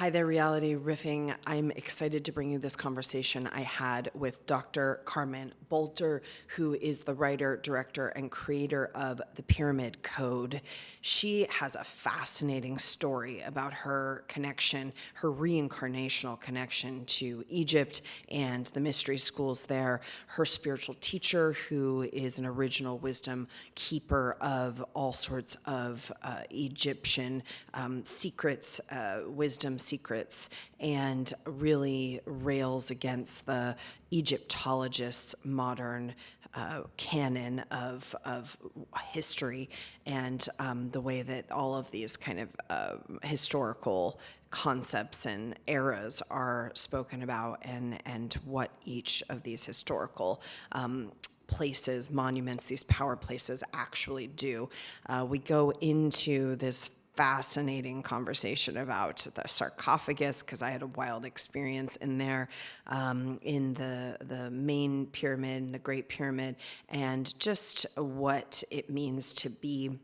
Hi there, Reality Riffing. I'm excited to bring you this conversation I had with Dr. Carmen Boulter, who is the writer, director, and creator of The Pyramid Code. She has a fascinating story about her connection, her reincarnational connection to Egypt and the mystery schools there, her spiritual teacher, who is an original wisdom keeper of all sorts of Egyptian secrets, wisdom secrets, and really rails against the Egyptologists' modern canon of history and the way that all of these kind of historical concepts and eras are spoken about, and what each of these historical places, monuments, these power places actually do. We go into this fascinating conversation about the sarcophagus, because I had a wild experience in there, in the main pyramid, the Great Pyramid, and just what it means to be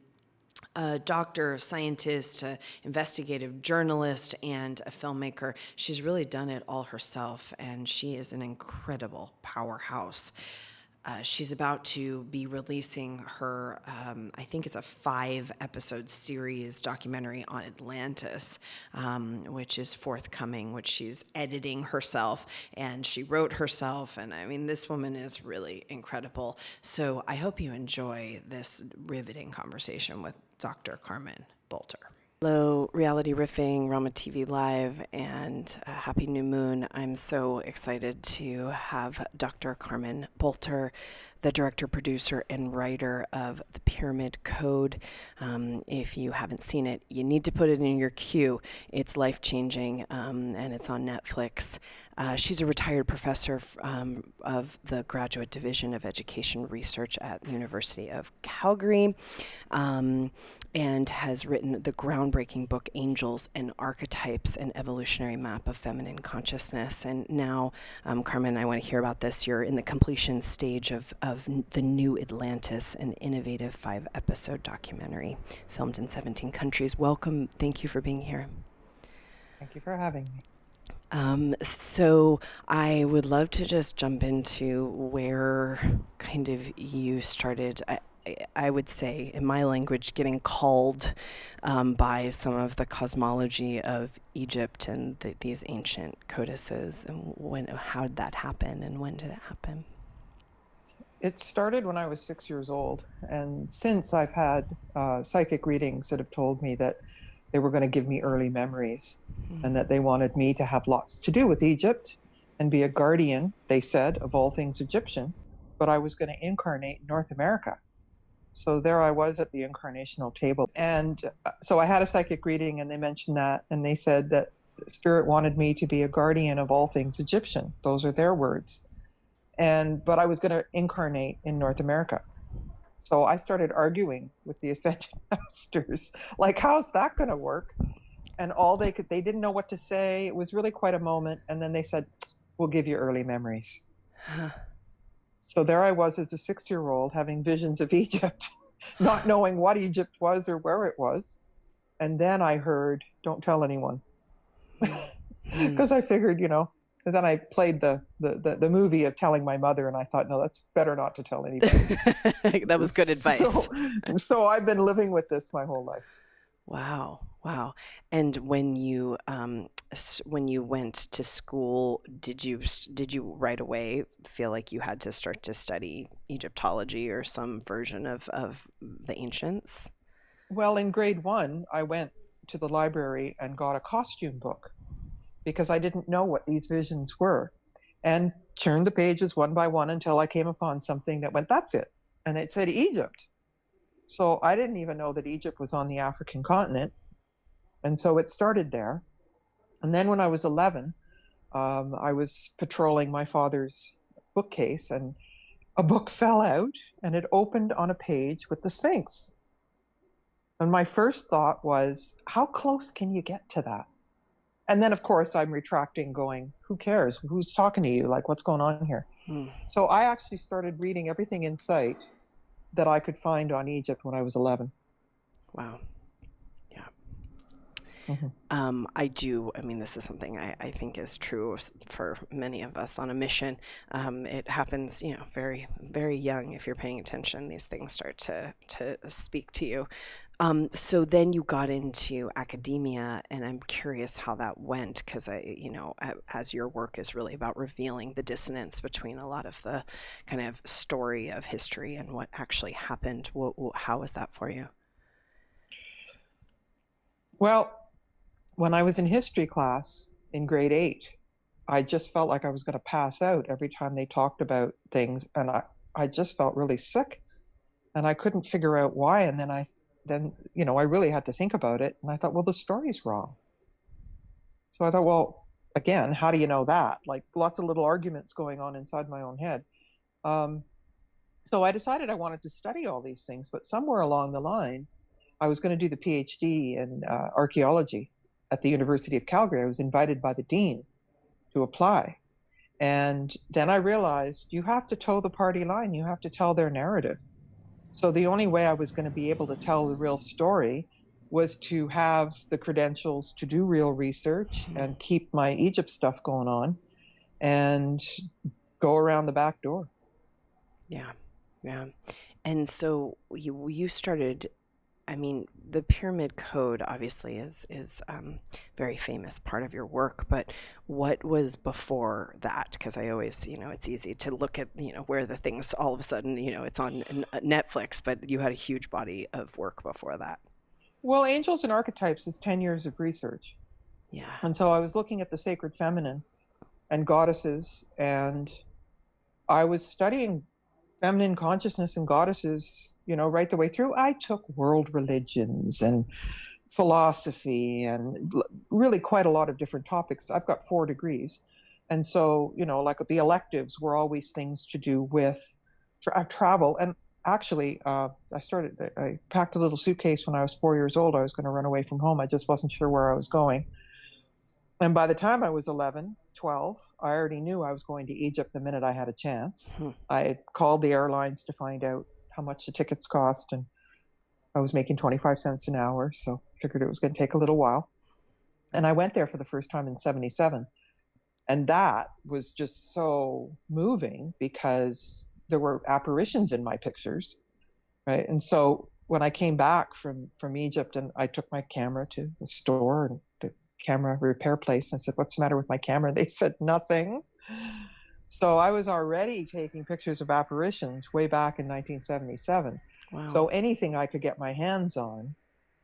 a doctor, a scientist, an investigative journalist, and a filmmaker. She's really done it all herself, and she is an incredible powerhouse. She's about to be releasing her, I think it's a 5-episode series documentary on Atlantis, which is forthcoming, which she's editing herself, and she wrote herself. And I mean, this woman is really incredible. So I hope you enjoy this riveting conversation with Dr. Carmen Boulter. Hello, Reality Riffing, Rama TV Live, and happy new moon. I'm so excited to have Dr. Carmen Boulter, the director, producer, and writer of The Pyramid Code. If you haven't seen it, you need to put it in your queue. It's life-changing, and it's on Netflix. She's a retired professor of the Graduate Division of Education Research at the University of Calgary, and has written the groundbreaking book Angels and Archetypes, an evolutionary map of feminine consciousness. And now, Carmen, I want to hear about this. You're in the completion stage of The New Atlantis, an innovative 5-episode documentary filmed in 17 countries. Welcome. Thank you for being here. Thank you for having me. So I would love to just jump into where kind of you started. I would say, in my language, getting called by some of the cosmology of Egypt and these ancient codices, and how did that happen, and when did it happen? It started when I was 6 years old, and since I've had psychic readings that have told me that they were going to give me early memories, and that they wanted me to have lots to do with Egypt and be a guardian, they said, of all things Egyptian, but I was going to incarnate in North America. So there I was at the incarnational table. And so I had a psychic reading, and they mentioned that, and they said that Spirit wanted me to be a guardian of all things Egyptian. Those are their words. But I was going to incarnate in North America. So I started arguing with the Ascension Masters, like, how's that going to work? And they didn't know what to say. It was really quite a moment. And then they said, we'll give you early memories. So there I was as a 6-year-old having visions of Egypt, not knowing what Egypt was or where it was. And then I heard, don't tell anyone. Because I figured, and then I played the movie of telling my mother, and I thought, no, that's better not to tell anybody. That was good advice. So I've been living with this my whole life. Wow. And when you went to school, did you right away feel like you had to start to study Egyptology or some version of the ancients? Well, in grade 1, I went to the library and got a costume book because I didn't know what these visions were, and turned the pages one by one until I came upon something that went, that's it. And it said Egypt. So I didn't even know that Egypt was on the African continent. And so it started there. And then when I was 11, I was patrolling my father's bookcase, and a book fell out, and it opened on a page with the Sphinx. And my first thought was, how close can you get to that? And then, of course, I'm retracting, going, who cares? Who's talking to you? Like, what's going on here? So I actually started reading everything in sight that I could find on Egypt when I was 11. Wow. Yeah. Mhm. I mean, this is something I think is true for many of us on a mission. It happens, very, very young. If you're paying attention, these things start to speak to you. So then you got into academia, and I'm curious how that went, because as your work is really about revealing the dissonance between a lot of the kind of story of history and what actually happened. How was that for you? Well, when I was in history class in grade 8, I just felt like I was going to pass out every time they talked about things. And I just felt really sick and I couldn't figure out why. And I really had to think about it. And I thought, well, the story's wrong. So I thought, well, again, how do you know that? Like lots of little arguments going on inside my own head. Um, so I decided I wanted to study all these things, but somewhere along the line, I was going to do the PhD in archaeology at the University of Calgary. I was invited by the dean to apply. And then I realized you have to toe the party line, you have to tell their narrative. So the only way I was going to be able to tell the real story was to have the credentials to do real research and keep my Egypt stuff going on and go around the back door. Yeah, yeah. And so you started. I mean, the pyramid code obviously is very famous part of your work, but what was before that? Because I always, it's easy to look at, where the things all of a sudden, it's on Netflix, but you had a huge body of work before that. Well, Angels and Archetypes is 10 years of research. Yeah. And so I was looking at the sacred feminine and goddesses, and I was studying feminine consciousness and goddesses, right the way through. I took world religions and philosophy and really quite a lot of different topics. I've got 4 degrees. And so, like the electives were always things to do with travel. And actually, I packed a little suitcase when I was 4 years old. I was going to run away from home. I just wasn't sure where I was going. And by the time I was 11, 12, I already knew I was going to Egypt the minute I had a chance. I had called the airlines to find out how much the tickets cost, and I was making 25 cents an hour, so figured it was going to take a little while. And I went there for the first time in 77. And that was just so moving because there were apparitions in my pictures, right? And so when I came back from Egypt and I took my camera to the store and the camera repair place, I said, "What's the matter with my camera?" They said, "Nothing." So I was already taking pictures of apparitions way back in 1977. Wow. So anything I could get my hands on,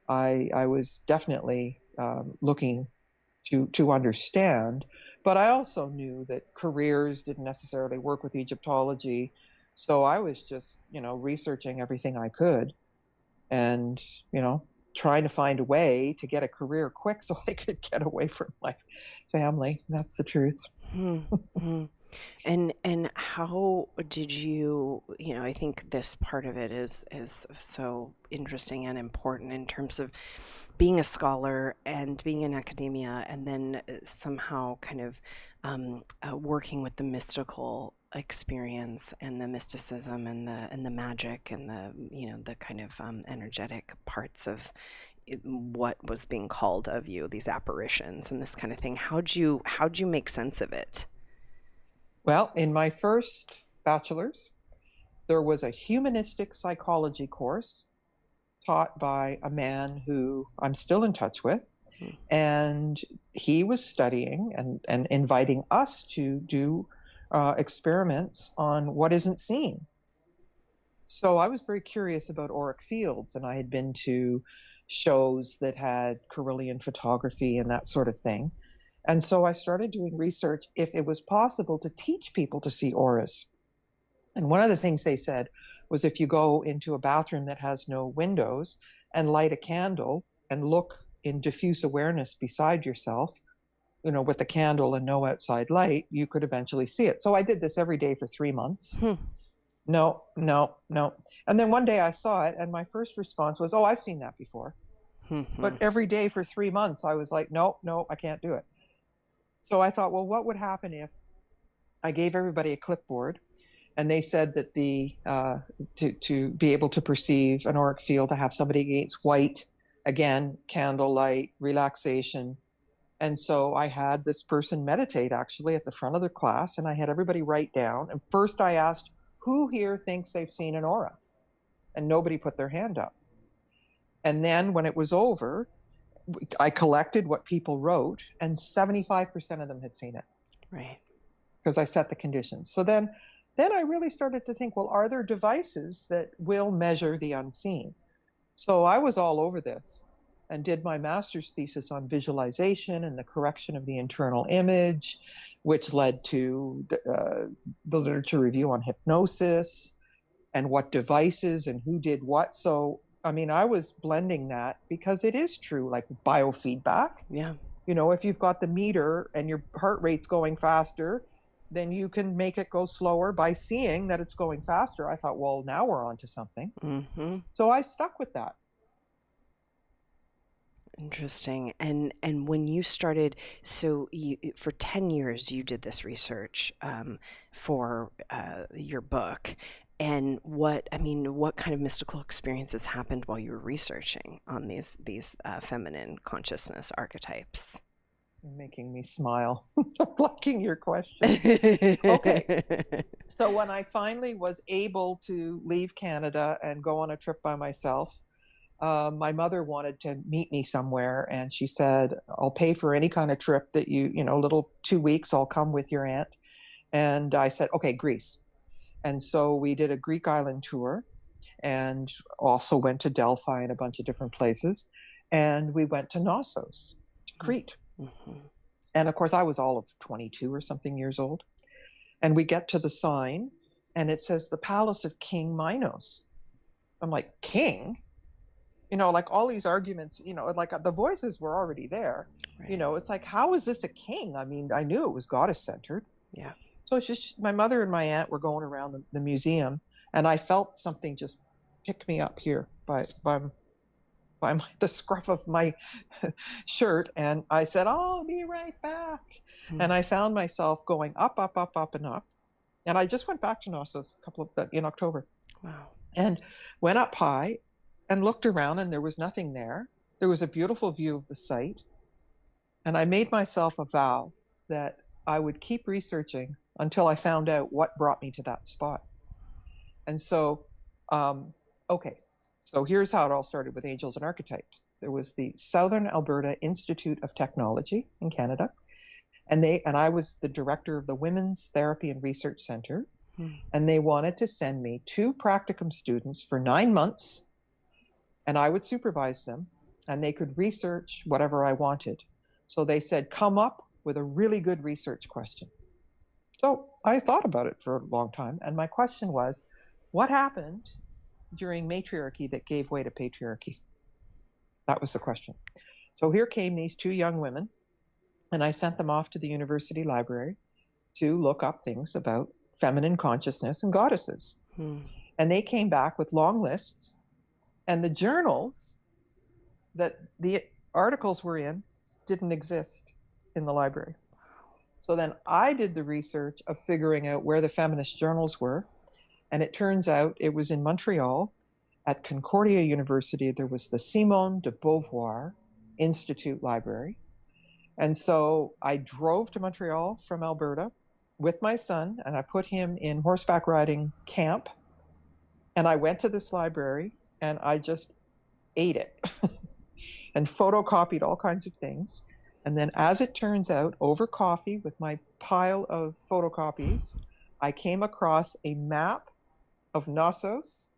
I was definitely looking to understand. But I also knew that careers didn't necessarily work with Egyptology. So I was just, researching everything I could and, trying to find a way to get a career quick so I could get away from my family. That's the truth. Mm-hmm. And how did you, I think this part of it is so interesting and important in terms of being a scholar and being in academia, and then somehow kind of working with the mystical experience and the mysticism and the magic and the kind of energetic parts of what was being called of you, these apparitions and this kind of thing. How'd you make sense of it? Well, in my first bachelor's, there was a humanistic psychology course taught by a man who I'm still in touch with. And he was studying and inviting us to do experiments on what isn't seen. So I was very curious about auric fields, and I had been to shows that had Carillion photography and that sort of thing. And so I started doing research if it was possible to teach people to see auras. And one of the things they said was if you go into a bathroom that has no windows and light a candle and look in diffuse awareness beside yourself, with the candle and no outside light, you could eventually see it. So I did this every day for 3 months. No, no, no. And then one day I saw it, and my first response was, "Oh, I've seen that before." But every day for 3 months, I was like, "No, no, I can't do it." So I thought, well, what would happen if I gave everybody a clipboard and they said that to be able to perceive an auric field, to have somebody against white Again, candlelight, relaxation. And so I had this person meditate actually at the front of the class, and I had everybody write down. And first I asked, who here thinks they've seen an aura? And nobody put their hand up. And then when it was over, I collected what people wrote, and 75% of them had seen it. Right. Because I set the conditions. So then I really started to think, well, are there devices that will measure the unseen? So I was all over this and did my master's thesis on visualization and the correction of the internal image, which led to the literature review on hypnosis and what devices and who did what. So, I mean, I was blending that because it is true, like biofeedback. Yeah. You know, if you've got the meter and your heart rate's going faster, then you can make it go slower by seeing that it's going faster. I thought, well, now we're on to something. Mm-hmm. So I stuck with that. Interesting. And when you started, so for 10 years you did this research for your book. And what kind of mystical experiences happened while you were researching on these feminine consciousness archetypes? You're making me smile. Liking your question. Okay. So when I finally was able to leave Canada and go on a trip by myself, my mother wanted to meet me somewhere, and she said, I'll pay for any kind of trip that little 2 weeks, I'll come with your aunt. And I said, okay, Greece. And so we did a Greek island tour and also went to Delphi and a bunch of different places. And we went to Knossos, to Crete. Mm-hmm. And of course, I was all of 22 or something years old. And we get to the sign, and it says the palace of King Minos. I'm like, king? Like all these arguments, like the voices were already there. Right. It's like, how is this a king? I mean, I knew it was goddess centered. Yeah. So my mother and my aunt were going around the museum, and I felt something just pick me up here by the scruff of my shirt. And I said, I'll be right back. Mm-hmm. And I found myself going up, up, up, up, and up. And I just went back to Knossos in October. Wow. And went up high and looked around, and there was nothing there. There was a beautiful view of the site. And I made myself a vow that I would keep researching until I found out what brought me to that spot. And so, so here's how it all started with angels and archetypes. There was the Southern Alberta Institute of Technology in Canada, and I was the director of the Women's Therapy and Research Center, and they wanted to send me 2 practicum students for 9 months, and I would supervise them, and they could research whatever I wanted. So they said, come up with a really good research question. So I thought about it for a long time, and my question was, what happened during matriarchy that gave way to patriarchy? That was the question. So here came these 2 young women, and I sent them off to the university library to look up things about feminine consciousness and goddesses. And they came back with long lists, and the journals that the articles were in didn't exist in the library. So then I did the research of figuring out where the Feminist Journals were. And it turns out it was in Montreal at Concordia University. There was the Simone de Beauvoir Institute Library. And so I drove to Montreal from Alberta with my son, and I put him in horseback riding camp. And I went to this library, and I just ate it and photocopied all kinds of things. And then, as it turns out, over coffee with my pile of photocopies, I came across a map of Knossos,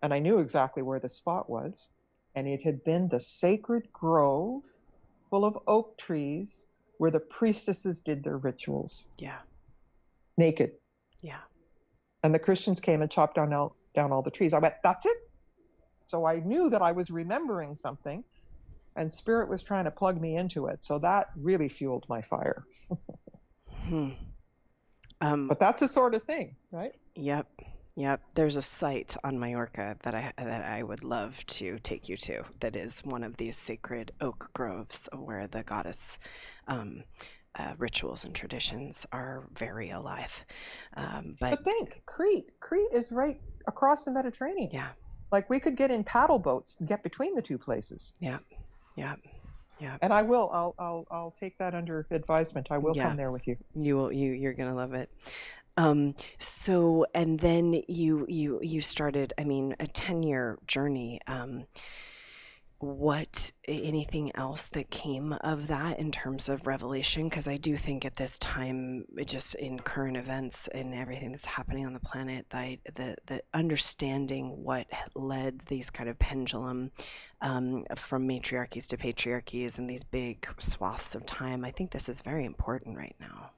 and I knew exactly where the spot was. And it had been the sacred grove full of oak trees where the priestesses did their rituals. Yeah. Naked. Yeah. And the Christians came and chopped down all the trees. I went, that's it? So I knew that I was remembering something, and Spirit was trying to plug me into it. So that really fueled my fire. But that's the sort of thing, right? Yep. There's a site on Mallorca that I would love to take you to that is one of these sacred oak groves where the goddess rituals and traditions are very alive. But think, Crete is right across the Mediterranean. Yeah. Like we could get in paddle boats and get between the two places. Yeah. Yeah. Yeah. And I will. I'll take that under advisement. I will Yeah. come there with you. You're gonna love it. So, and then you started, I mean, a 10-year journey. What, anything else that came of that in terms of revelation? Because I do think at this time, just in current events and everything that's happening on the planet, the understanding what led these kind of pendulum from matriarchies to patriarchies and these big swaths of time, I think this is very important right now.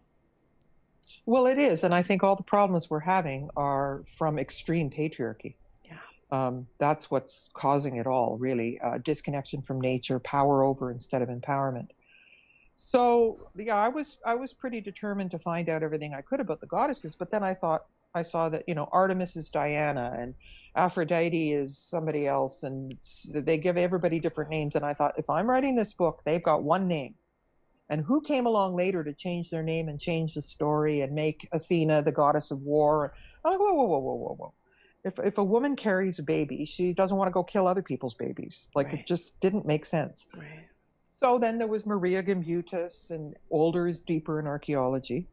Well, it is. And I think all the problems we're having are from extreme patriarchy. That's what's causing it all, really. Disconnection from nature, power over instead of empowerment. So yeah, I was pretty determined to find out everything I could about the goddesses. But then I saw that, you know, Artemis is Diana and Aphrodite is somebody else, and they give everybody different names. And I thought, if I'm writing this book, they've got one name. And who came along later to change their name and change the story and make Athena the goddess of war? I'm like, whoa, whoa, whoa, whoa, whoa, whoa. If a woman carries a baby, she doesn't want to go kill other people's babies. Like, Right. it just didn't make sense. Right. So then there was Maria Gimbutas, and older is deeper in archaeology.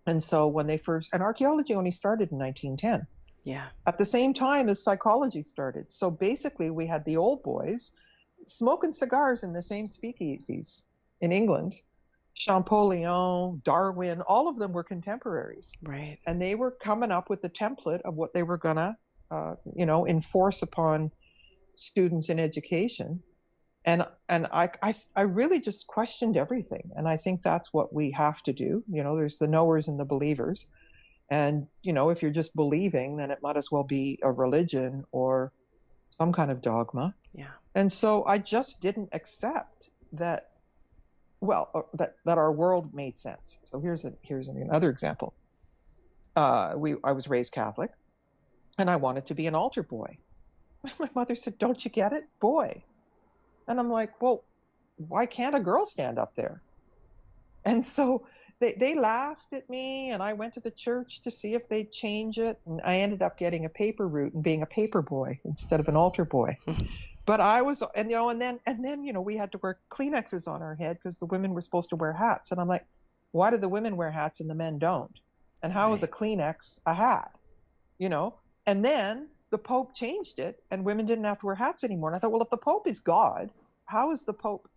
And so when they first, and archaeology only started in 1910. Yeah. At the same time as psychology started. So basically we had the old boys smoking cigars in the same speakeasies in England. Champollion, Darwin, all of them were contemporaries. Right. And they were coming up with the template of what they were going to, enforce upon students in education. And I really just questioned everything. And I think that's what we have to do. You know, there's the knowers and the believers. And, you know, if you're just believing, then it might as well be a religion or some kind of dogma. Yeah. And so I just didn't accept that, that our world made sense. So here's another example. I was raised Catholic, and I wanted to be an altar boy. My mother said, "Don't you get it, boy?" And I'm like, "Well, why can't a girl stand up there?" And so they laughed at me, and I went to the church to see if they'd change it, and I ended up getting a paper route and being a paper boy instead of an altar boy. But I was, and then, you know, we had to wear Kleenexes on our head because the women were supposed to wear hats. And I'm like, why do the women wear hats and the men don't? And how is a Kleenex a hat? You know? And then the Pope changed it and women didn't have to wear hats anymore. And I thought, well, if the Pope is God, how is the Pope,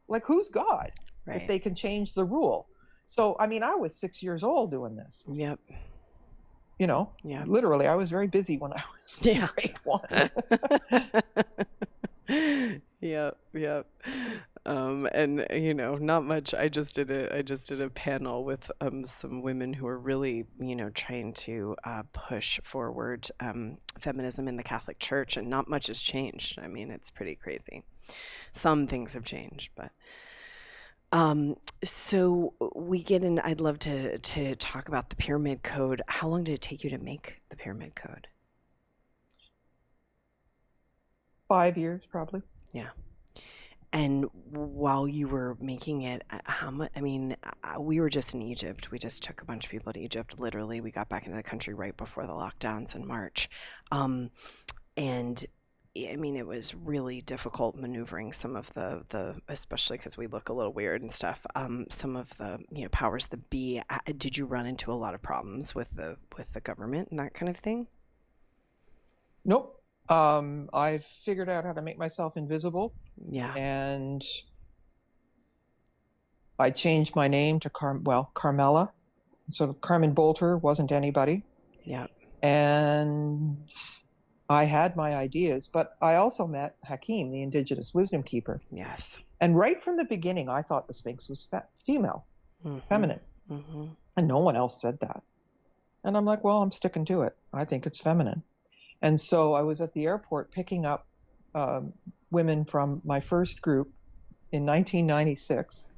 like, who's God? Right. If they can change the rule. So, I mean, I was 6 years old doing this. Yep. You know, literally, I was very busy when I was in grade 1. Yep. And you know, not much. I just did a panel with some women who are really, you know, trying to push forward feminism in the Catholic Church, and not much has changed. I mean, it's pretty crazy. Some things have changed, but so we get in. I'd love to talk about the Pyramid Code. How long did it take you to make the Pyramid Code? 5 years, probably. Yeah. And while you were making it, how much? I mean, we were just in Egypt. We just took a bunch of people to Egypt. Literally, we got back into the country right before the lockdowns in March, and I mean, it was really difficult maneuvering some of the especially because we look a little weird and stuff. Some of the, you know, powers that be. Did you run into a lot of problems with the government and that kind of thing? Nope. I've figured out how to make myself invisible. Yeah. And I changed my name to Carmela. So Carmen Boulter wasn't anybody. Yeah. And I had my ideas, but I also met Hakim, the indigenous wisdom keeper. Yes. And right from the beginning, I thought the Sphinx was female, feminine. Mm-hmm. And no one else said that. And I'm like, well, I'm sticking to it. I think it's feminine. And so I was at the airport picking up women from my first group in 1996.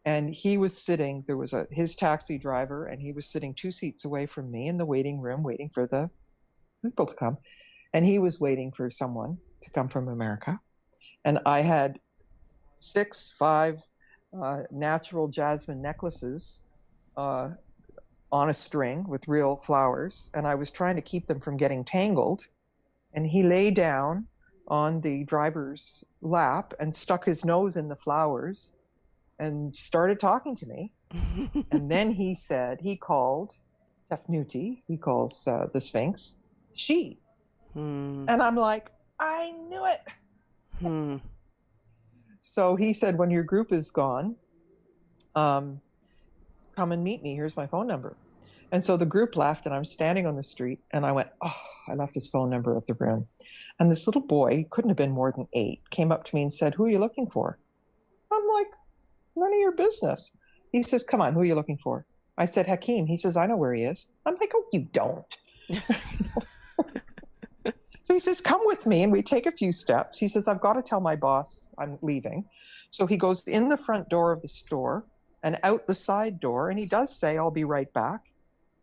And he was sitting, there was his taxi driver, and he was sitting 2 seats away from me in the waiting room, waiting for the people to come. And he was waiting for someone to come from America. And I had 5 natural jasmine necklaces on a string with real flowers, and I was trying to keep them from getting tangled. and he lay down on the driver's lap and stuck his nose in the flowers and started talking to me. And then he said, he called Tefnuti, he calls the Sphinx, she. And I'm like, I knew it. So he said, when your group is gone, come and meet me. Here's my phone number. And so the group left, and I'm standing on the street, and I went, oh, I left his phone number at the room. And this little boy, couldn't have been more than 8, came up to me and said, who are you looking for? I'm like, none of your business. He says, come on, who are you looking for? I said, Hakeem. He says, I know where he is. I'm like, oh, you don't. So he says, come with me. And we take a few steps. He says, I've got to tell my boss I'm leaving. So he goes in the front door of the store and out the side door. And he does say, I'll be right back.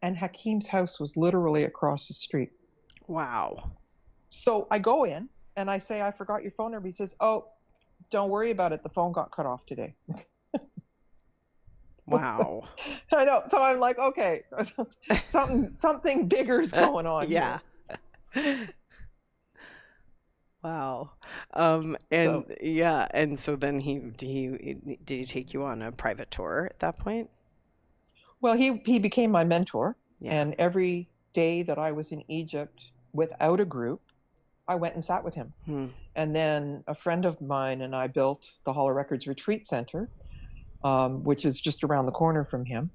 And Hakeem's house was literally across the street. Wow. So I go in and I say, I forgot your phone number. He says, oh, don't worry about it. The phone got cut off today. Wow. I know. So I'm like, okay, something bigger's going on. Yeah. Wow. And so then did he take you on a private tour at that point? Well, he became my mentor. Yeah. And every day that I was in Egypt without a group, I went and sat with him. And then a friend of mine and I built the Holo Records Retreat Center, which is just around the corner from him.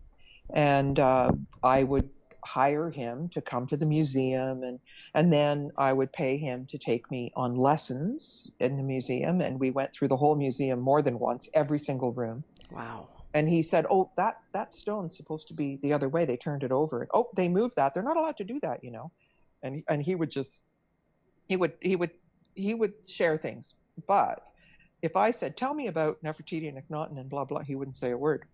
And I would hire him to come to the museum, and then I would pay him to take me on lessons in the museum. And we went through the whole museum more than once, every single room. Wow. And he said, oh, that stone's supposed to be the other way. They turned it over. And, oh, they moved that. They're not allowed to do that, you know. And he would just, he would share things. But if I said, tell me about Nefertiti and Akhenaten and blah, blah, he wouldn't say a word.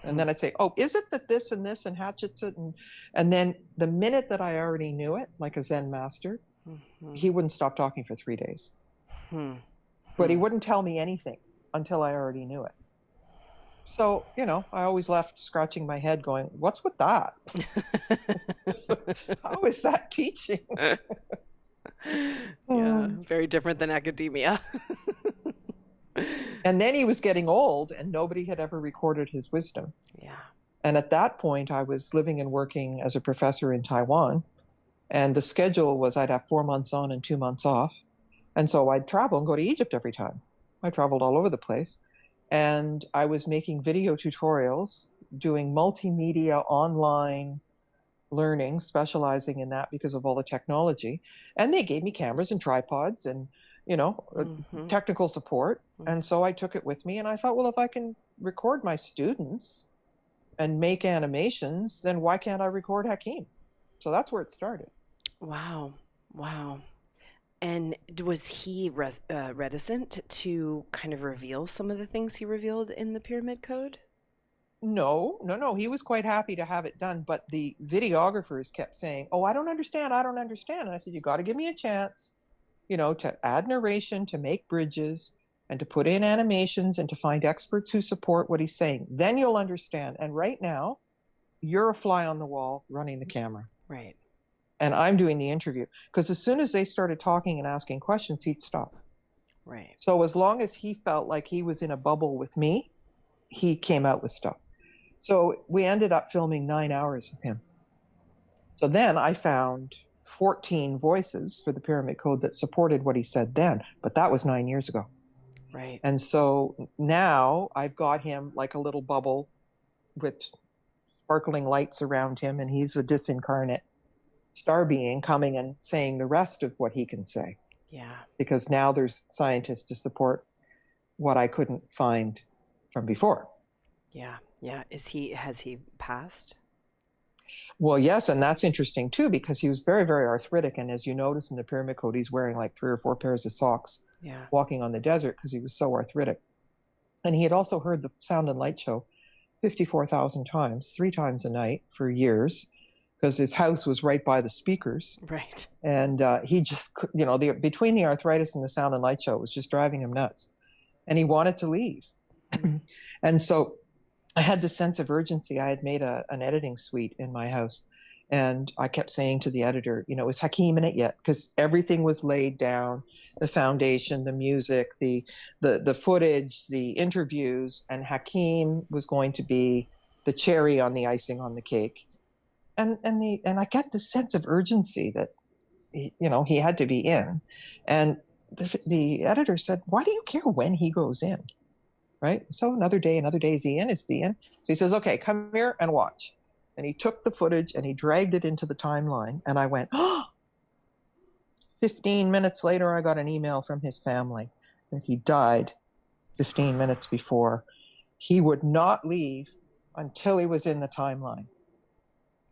And then I'd say, oh, is it that this and this and Hatshepsut? And then the minute that I already knew it, like a Zen master, he wouldn't stop talking for 3 days. But he wouldn't tell me anything until I already knew it. So, you know, I always left scratching my head going, what's with that? How is that teaching? Yeah, very different than academia. And then he was getting old and nobody had ever recorded his wisdom. Yeah. And at that point, I was living and working as a professor in Taiwan. And the schedule was I'd have 4 months on and 2 months off. And so I'd travel and go to Egypt every time. I traveled all over the place. And I was making video tutorials, doing multimedia online learning, specializing in that because of all the technology. And they gave me cameras and tripods and, you know, technical support. And so I took it with me and I thought, well, if I can record my students and make animations, then why can't I record Hakeem? So that's where it started. Wow. Wow. And was he reticent to kind of reveal some of the things he revealed in the Pyramid Code? No. He was quite happy to have it done. But the videographers kept saying, oh, I don't understand. And I said, you got to give me a chance, you know, to add narration, to make bridges, and to put in animations, and to find experts who support what he's saying. Then you'll understand. And right now, you're a fly on the wall running the camera. Right. And I'm doing the interview. Because as soon as they started talking and asking questions, he'd stop. Right. So as long as he felt like he was in a bubble with me, he came out with stuff. So we ended up filming 9 hours of him. So then I found 14 voices for the Pyramid Code that supported what he said then. But that was 9 years ago. Right. And so now I've got him like a little bubble with sparkling lights around him, and he's a disincarnate star being coming and saying the rest of what he can say. Yeah. Because now there's scientists to support what I couldn't find from before. Yeah. Yeah. Has he passed? Well, yes. And that's interesting too, because he was very, very arthritic. And as you notice in the Pyramid Code, he's wearing like 3 or 4 pairs of socks, walking on the desert because he was so arthritic. And he had also heard the Sound and Light show 54,000 times, 3 times a night for years, because his house was right by the speakers. Right. And he just, you know, between the arthritis and the Sound and Light show, it was just driving him nuts. And he wanted to leave. And so I had this sense of urgency. I had made an editing suite in my house. And I kept saying to the editor, is Hakeem in it yet? Because everything was laid down, the foundation, the music, the footage, the interviews, and Hakeem was going to be the cherry on the icing on the cake. And I get this sense of urgency that he had to be in. And the editor said, "Why do you care when he goes in?" Right? So another day, is he in? Is he in? So he says, "Okay, come here and watch." And he took the footage and he dragged it into the timeline. And I went, oh, 15 minutes later, I got an email from his family that he died 15 minutes before. He would not leave until he was in the timeline.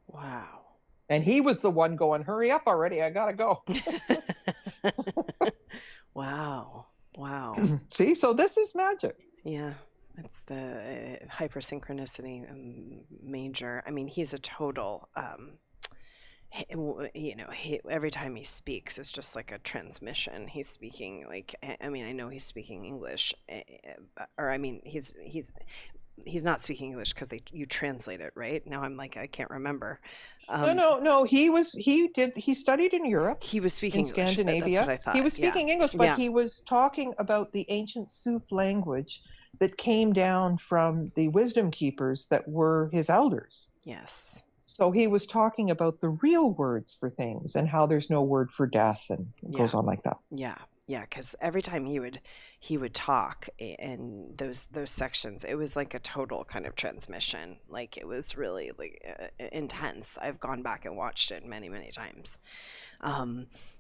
Wow. And he was the one going, "Hurry up already, I gotta go." Wow. See, so this is magic. Yeah. It's the hypersynchronicity major. I mean, he's a total, every time he speaks, it's just like a transmission. He's speaking like, I mean, I know he's speaking English, or I mean, he's not speaking English because you translate it, right? Now I'm like, I can't remember. No. He studied in Europe. He was speaking in Scandinavia. That's what I thought. He was speaking English, but he was talking about the ancient Suf language that came down from the wisdom keepers that were his elders. Yes. So he was talking about the real words for things and how there's no word for death, and it goes on like that. Yeah. Because every time he would talk in those sections, it was like a total kind of transmission. Like it was really like intense. I've gone back and watched it many times.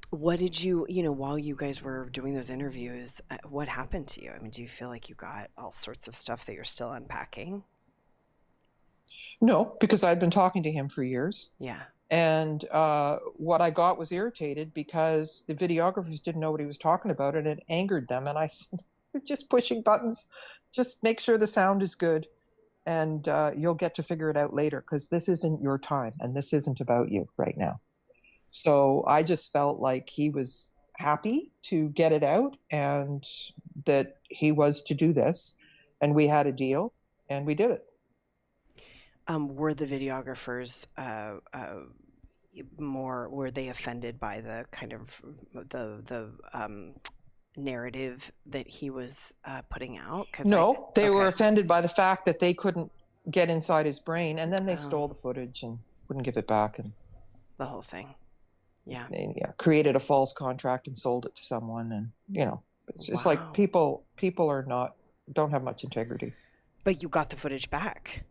What did you while you guys were doing those interviews, what happened to you? I mean, do you feel like you got all sorts of stuff that you're still unpacking? No, because I'd been talking to him for years. Yeah. And what I got was irritated because the videographers didn't know what he was talking about, and it angered them. And I said, "You're just pushing buttons. Just make sure the sound is good, and you'll get to figure it out later, because this isn't your time, and this isn't about you right now." So I just felt like he was happy to get it out, and that he was to do this, and we had a deal, and we did it. Were the videographers were they offended by the kind of the narrative that he was putting out? No, they were offended by the fact that they couldn't get inside his brain, and then they stole the footage and wouldn't give it back, and the whole thing. Yeah. They, created a false contract and sold it to someone, and it's just like people don't have much integrity. But you got the footage back.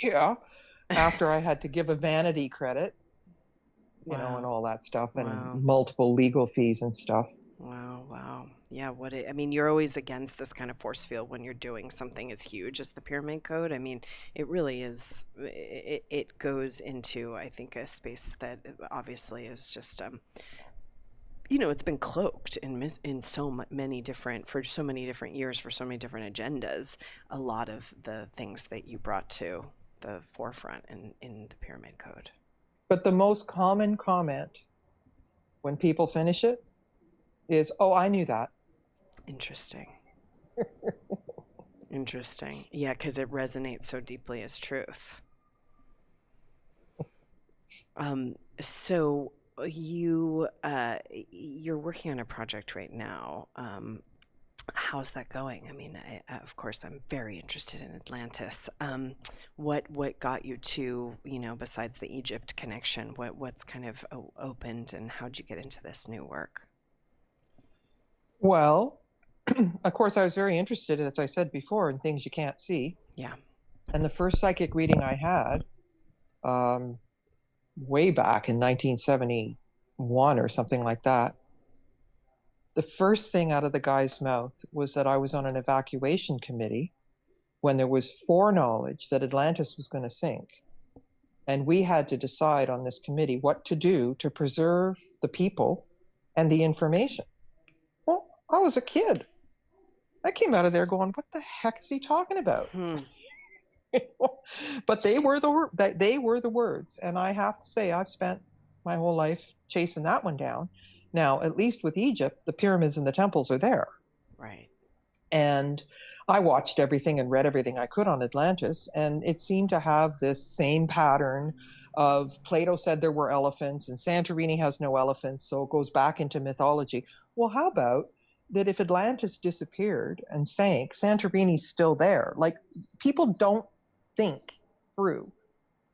Yeah, after I had to give a vanity credit, and all that stuff, and multiple legal fees and stuff. Wow. Yeah, I mean, you're always against this kind of force field when you're doing something as huge as the Pyramid Code. I mean, it really is, it goes into, I think, a space that obviously is just, it's been cloaked in so many different, for so many different years, for so many different agendas. A lot of the things that you brought to the forefront in the Pyramid Code. But the most common comment when people finish it is, "Oh, I knew that." Interesting. Interesting. Yeah, because it resonates so deeply as truth. So you're working on a project right now. How's that going? I mean, of course, I'm very interested in Atlantis. What got you to, besides the Egypt connection, what's kind of opened, and how'd you get into this new work? Well, of course, I was very interested, as I said before, in things you can't see. Yeah. And the first psychic reading I had, way back in 1971 or something like that, the first thing out of the guy's mouth was that I was on an evacuation committee when there was foreknowledge that Atlantis was going to sink. And we had to decide on this committee what to do to preserve the people and the information. Well, I was a kid. I came out of there going, what the heck is he talking about? But they were the words. And I have to say, I've spent my whole life chasing that one down. Now, at least with Egypt, the pyramids and the temples are there. Right. And I watched everything and read everything I could on Atlantis, and it seemed to have this same pattern of Plato said there were elephants and Santorini has no elephants, so it goes back into mythology. Well, how about that if Atlantis disappeared and sank, Santorini's still there? Like, people don't think through.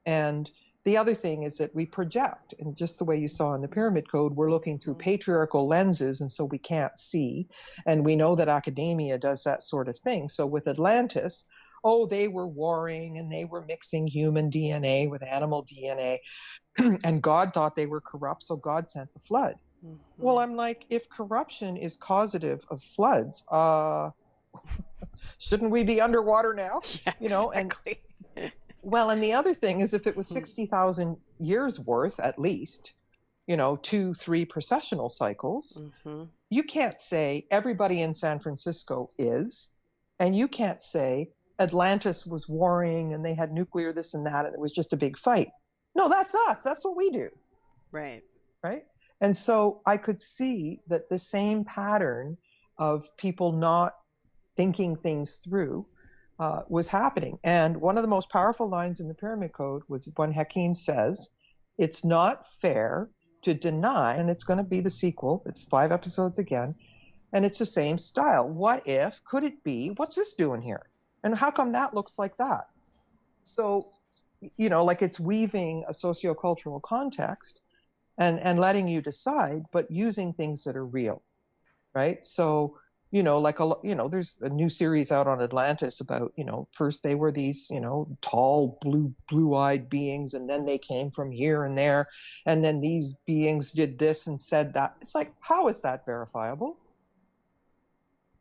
And the other thing is that we project, and just the way you saw in the Pyramid Code, we're looking through patriarchal lenses, and so we can't see. And we know that academia does that sort of thing. So with Atlantis, oh, they were warring and they were mixing human DNA with animal DNA, and God thought they were corrupt, so God sent the flood. Mm-hmm. Well, I'm like, if corruption is causative of floods, shouldn't we be underwater now? Yeah, you know, exactly. Well, and the other thing is, if it was 60,000 years worth, at least, 2-3 processional cycles, you can't say everybody in San Francisco is, and you can't say Atlantis was warring and they had nuclear this and that, and it was just a big fight. No, that's us. That's what we do. Right. Right. And so I could see that the same pattern of people not thinking things through was happening. And one of the most powerful lines in the Pyramid Code was when Hakim says, it's not fair to deny, and it's going to be the sequel, it's 5 episodes again, and it's the same style. What if, could it be, what's this doing here? And how come that looks like that? So, like, it's weaving a sociocultural context and letting you decide, but using things that are real, right? So, there's a new series out on Atlantis about, first they were these, tall, blue-eyed beings, and then they came from here and there, and then these beings did this and said that. It's like, how is that verifiable?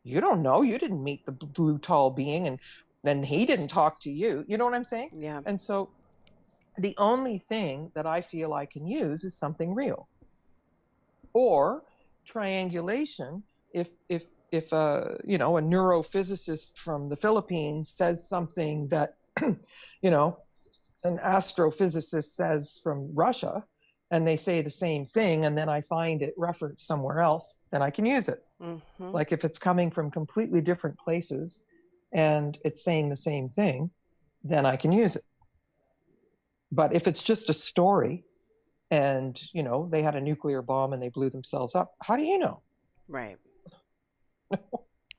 You don't know. You didn't meet the blue, tall being, and then he didn't talk to you. You know what I'm saying? Yeah. And so the only thing that I feel I can use is something real. Or triangulation, if a neurophysicist from the Philippines says something that, an astrophysicist says from Russia, and they say the same thing, and then I find it referenced somewhere else, then I can use it. Mm-hmm. Like, if it's coming from completely different places and it's saying the same thing, then I can use it. But if it's just a story and, they had a nuclear bomb and they blew themselves up, how do you know? Right.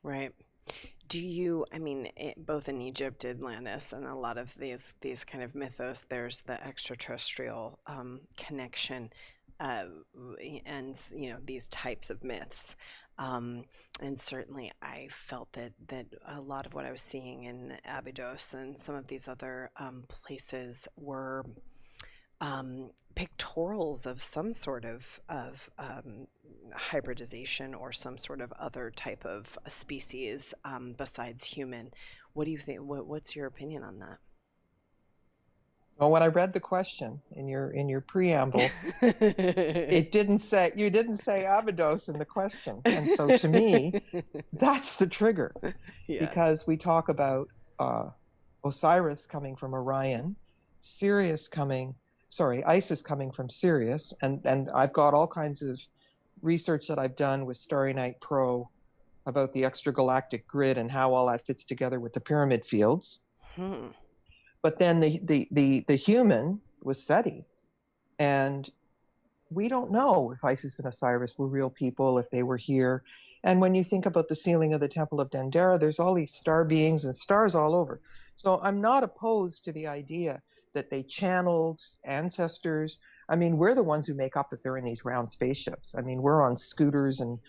Right. Do you, both in Egypt, Atlantis, and a lot of these kind of mythos, there's the extraterrestrial connection and, these types of myths. And certainly I felt that a lot of what I was seeing in Abydos and some of these other places were pictorials of some sort of hybridization or some sort of other type of a species besides human. What do you think? What's your opinion on that? Well, when I read the question in your preamble, you didn't say Abydos in the question, and so to me, that's the trigger, because we talk about Osiris coming from Orion, Isis coming from Sirius, and I've got all kinds of research that I've done with Starry Night Pro about the extragalactic grid and how all that fits together with the pyramid fields. But then the human was Seti, and we don't know if Isis and Osiris were real people, if they were here. And when you think about the ceiling of the Temple of Dendera, there's all these star beings and stars all over. So I'm not opposed to the idea that they channeled ancestors. We're the ones who make up that they're in these round spaceships. We're on scooters and,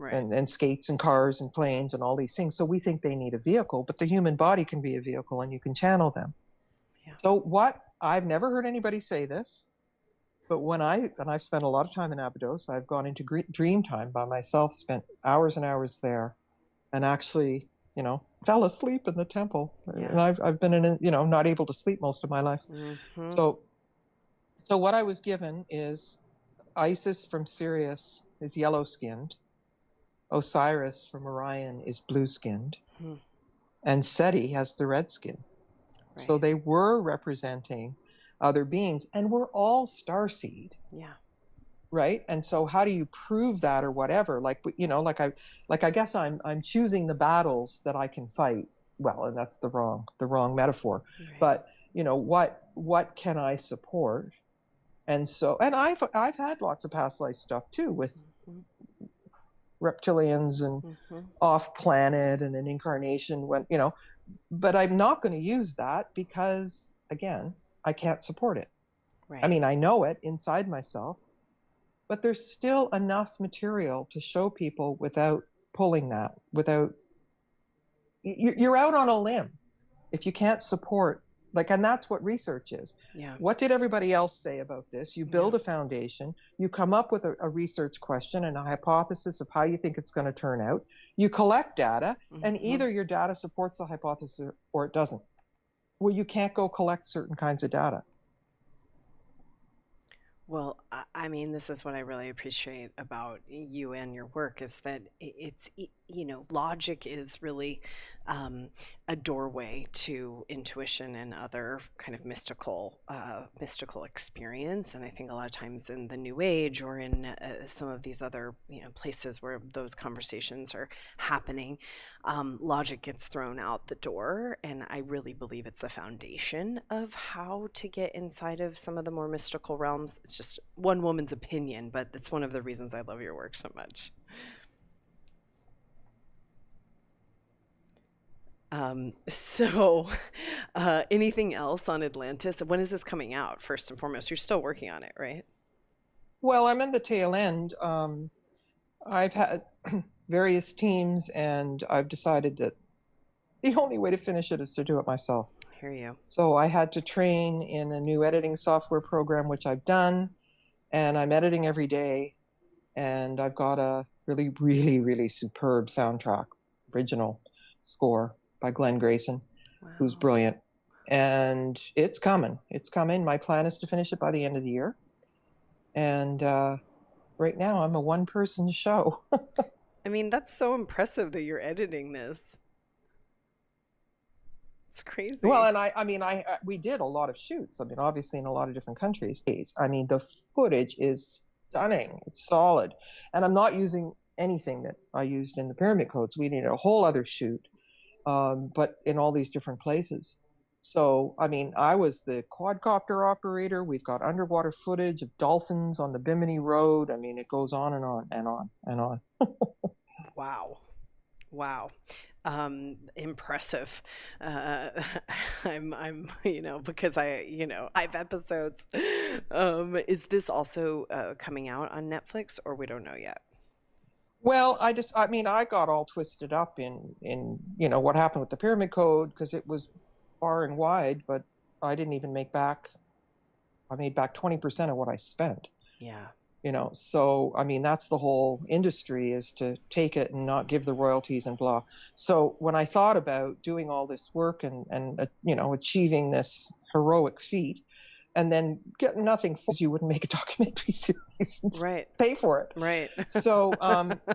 Right. and skates and cars and planes and all these things. So we think they need a vehicle, but the human body can be a vehicle and you can channel them. Yeah. So I've never heard anybody say this, but I've spent a lot of time in Abydos, I've gone into dream time by myself, spent hours and hours there, and actually, fell asleep in the temple. Yeah. And I've been not able to sleep most of my life. Mm-hmm. So what I was given is Isis from Sirius is yellow-skinned, Osiris from Orion is blue-skinned, and Seti has the red skin. Right. So they were representing other beings, and we're all starseed. Yeah. Right. And so how do you prove that or whatever? I guess I'm choosing the battles that I can fight. Well, and that's the wrong metaphor. Right. But, what can I support? And so, and I've had lots of past life stuff too, with reptilians and off planet and an incarnation when, but I'm not going to use that because, again, I can't support it. Right. I mean, I know it inside myself, but there's still enough material to show people without pulling that, you're out on a limb if you can't support, and that's what research is. Yeah. What did everybody else say about this? You build a foundation, you come up with a research question and a hypothesis of how you think it's going to turn out. You collect data, and either your data supports the hypothesis or it doesn't. Well, you can't go collect certain kinds of data. Well, I mean, this is what I really appreciate about you and your work is that it's, logic is really a doorway to intuition and other kind of mystical experience. And I think a lot of times in the New Age or in some of these other, places where those conversations are happening, logic gets thrown out the door. And I really believe it's the foundation of how to get inside of some of the more mystical realms. It's just one woman's opinion, but it's one of the reasons I love your work so much. Anything else on Atlantis? When is this coming out, first and foremost? You're still working on it, right? Well, I'm in the tail end. I've had various teams, and I've decided that the only way to finish it is to do it myself. I hear you. So I had to train in a new editing software program, which I've done, and I'm editing every day. And I've got a really, really, really superb soundtrack, original score by Glenn Grayson, who's brilliant. And it's coming. It's coming. My plan is to finish it by the end of the year. And right now, I'm a one-person show. I mean, that's so impressive that you're editing this. It's crazy. Well, and we did a lot of shoots. I mean, obviously in a lot of different countries. I mean, the footage is stunning. It's solid. And I'm not using anything that I used in the Pyramid Codes. We needed a whole other shoot, but in all these different places. So, I mean, I was the quadcopter operator. We've got underwater footage of dolphins on the Bimini Road. I mean, it goes on and on and on and on. Wow. Impressive. I'm, because I've episodes. Is this also coming out on Netflix, or we don't know yet? Well, I got all twisted up in what happened with the Pyramid Code, because it was far and wide, but I didn't even make back. I made back 20% of what I spent. Yeah. So, I mean, that's the whole industry, is to take it and not give the royalties and blah. So when I thought about doing all this work and achieving this heroic feat, and then getting nothing for it, you wouldn't make a documentary series and pay for it. Right. So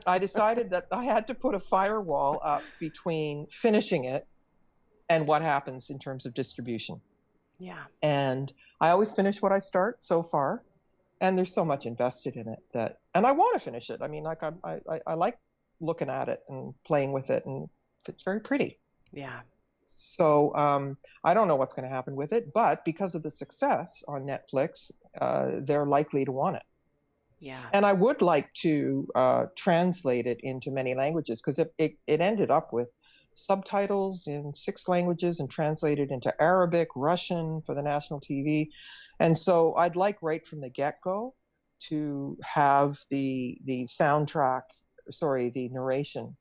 I decided that I had to put a firewall up between finishing it and what happens in terms of distribution. Yeah. And I always finish what I start so far. And there's so much invested in it and I want to finish it. I mean, I like looking at it and playing with it, and it's very pretty. Yeah. So I don't know what's going to happen with it, but because of the success on Netflix, they're likely to want it. Yeah. And I would like to translate it into many languages, because it ended up with subtitles in 6 languages and translated into Arabic, Russian for the national TV. And so I'd like right from the get-go to have the narration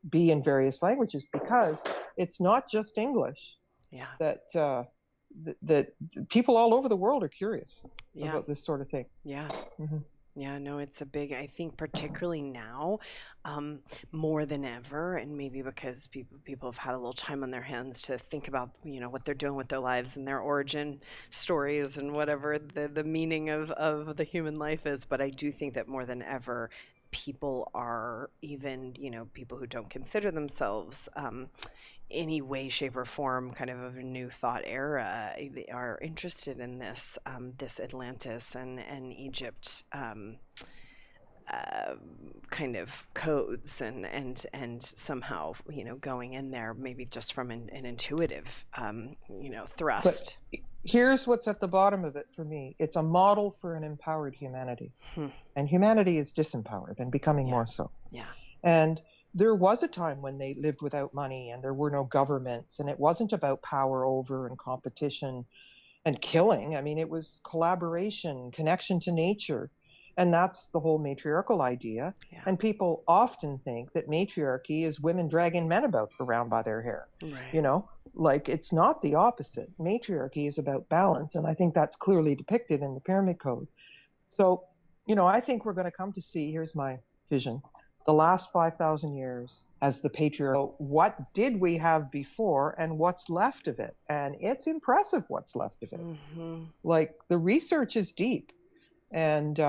be in various languages, because it's not just English. Yeah. That people all over the world are curious about this sort of thing. Yeah. Mm-hmm. Yeah, no, it's a big, I think particularly now, more than ever, and maybe because people have had a little time on their hands to think about, what they're doing with their lives and their origin stories and whatever the meaning of the human life is. But I do think that more than ever, people are, even, people who don't consider themselves any way, shape, or form kind of a new thought era, they are interested in this Atlantis and Egypt kind of codes and somehow, going in there, maybe just from an intuitive, thrust. But here's what's at the bottom of it for me. It's a model for an empowered humanity. And humanity is disempowered and becoming more so. Yeah. And there was a time when they lived without money and there were no governments, and it wasn't about power over and competition and killing. I mean, it was collaboration, connection to nature. And that's the whole matriarchal idea. Yeah. And people often think that matriarchy is women dragging men around by their hair. Right. Like it's not the opposite. Matriarchy is about balance. And I think that's clearly depicted in the Pyramid Code. So, I think we're going to come to see, here's my vision, the last 5,000 years as the patriarch. What did we have before and what's left of it? And it's impressive what's left of it. Like the research is deep. And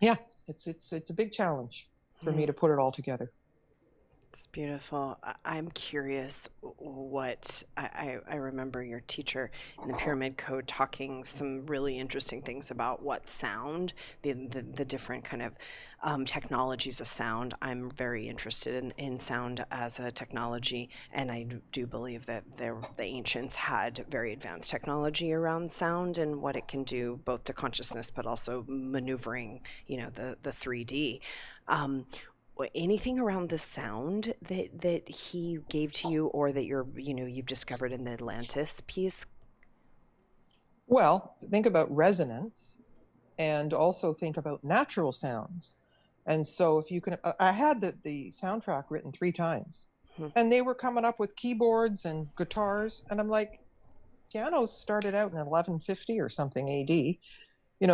it's a big challenge for me to put it all together. It's beautiful. I'm curious what I remember your teacher in the Pyramid Code talking some really interesting things about what sound, the different kind of technologies of sound. I'm very interested in sound as a technology, and I do believe that the ancients had very advanced technology around sound and what it can do both to consciousness but also maneuvering, the 3D. Anything around the sound that he gave to you, or that you've discovered in the Atlantis piece? Well, think about resonance, and also think about natural sounds. And so if you can, I had the soundtrack written 3 times, and they were coming up with keyboards and guitars, and I'm like, pianos started out in 1150 or something AD.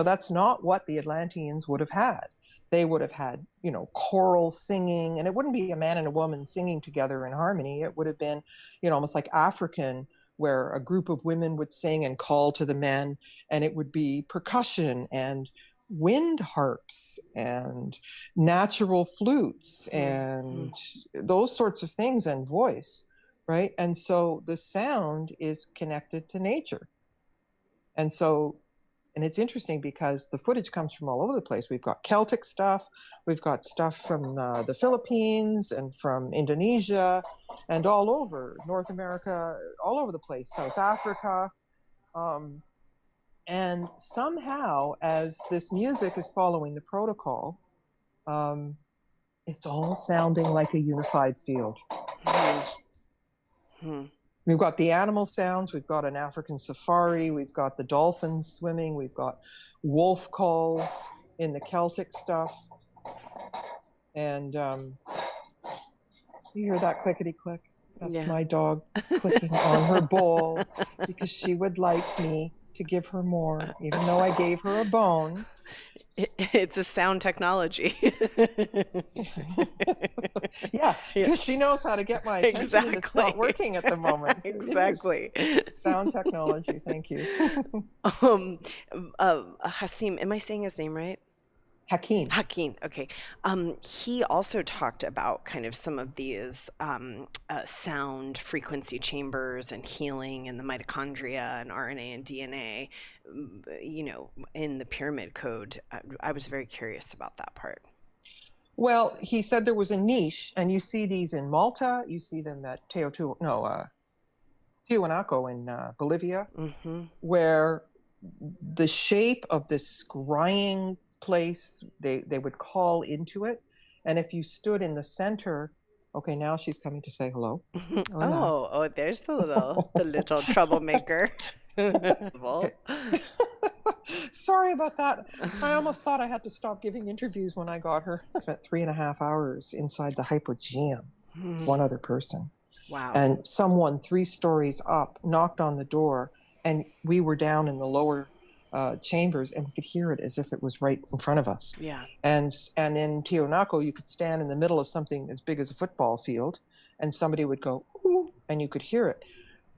That's not what the Atlanteans would have had. They would have had, choral singing, and it wouldn't be a man and a woman singing together in harmony. It would have been, almost like African, where a group of women would sing and call to the men, and it would be percussion and wind harps and natural flutes and those sorts of things, and voice, right? And so the sound is connected to nature. And it's interesting because the footage comes from all over the place. We've got Celtic stuff. We've got stuff from the Philippines and from Indonesia and all over North America, all over the place, South Africa. And somehow, as this music is following the protocol, it's all sounding like a unified field. We've got the animal sounds. We've got an African safari. We've got the dolphins swimming. We've got wolf calls in the Celtic stuff. And you hear that clickety click? That's my dog clicking on her bowl because she would like me to give her more, even though I gave her a bone. It's a sound technology. Yeah, because she knows how to get my attention. Exactly. And it's not working at the moment. Exactly. Sound technology. Thank you. Hasim, am I saying his name right? Hakeem. Okay. He also talked about kind of some of these sound frequency chambers and healing in the mitochondria and RNA and DNA, in the Pyramid Code. I was very curious about that part. Well, he said there was a niche, and you see these in Malta. You see them at Tiwanaku in Bolivia, where the shape of this scrying place, they would call into it. And if you stood in the center, okay, now she's coming to say hello. Oh, there's the little troublemaker. Sorry about that. I almost thought I had to stop giving interviews when I got her. I spent 3.5 hours inside the hypogeum. It's one other person. Wow. And someone 3 stories up knocked on the door, and we were down in the lower chambers, and we could hear it as if it was right in front of us. Yeah. And in Tiwanaku, you could stand in the middle of something as big as a football field, and somebody would go, ooh, and you could hear it.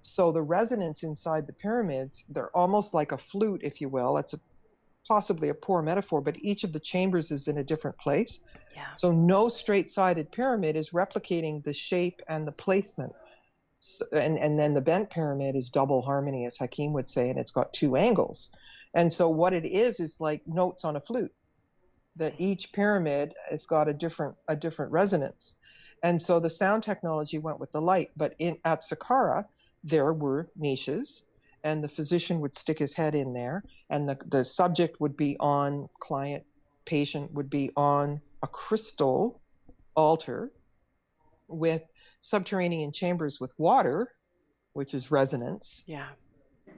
So the resonance inside the pyramids, they're almost like a flute, if you will. It's possibly a poor metaphor, but each of the chambers is in a different place. Yeah. So no straight-sided pyramid is replicating the shape and the placement. So, and then the bent pyramid is double harmony, as Hakeem would say, and it's got 2 angles. And so what it is like notes on a flute. that each pyramid has got a different resonance. And so the sound technology went with the light. But at Saqqara, there were niches, and the physician would stick his head in there, and the subject would be on, patient would be on a crystal altar with subterranean chambers with water, which is resonance. Yeah.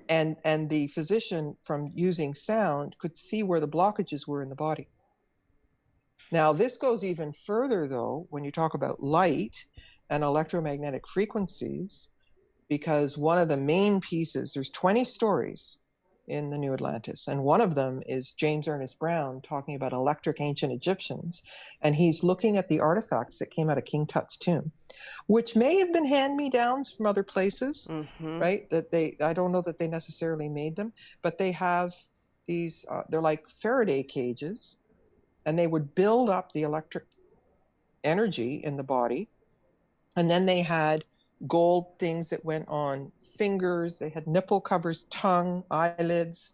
And the physician, from using sound, could see where the blockages were in the body. Now, this goes even further, though, when you talk about light and electromagnetic frequencies, because one of the main pieces, there's 20 stories in the New Atlantis, and one of them is James Ernest Brown talking about electric ancient Egyptians, and he's looking at the artifacts that came out of King Tut's tomb, which may have been hand-me-downs from other places, right? That I don't know that they necessarily made them, but they have these, they're like Faraday cages, and they would build up the electric energy in the body. And then they had gold things that went on fingers. They had nipple covers, tongue, eyelids,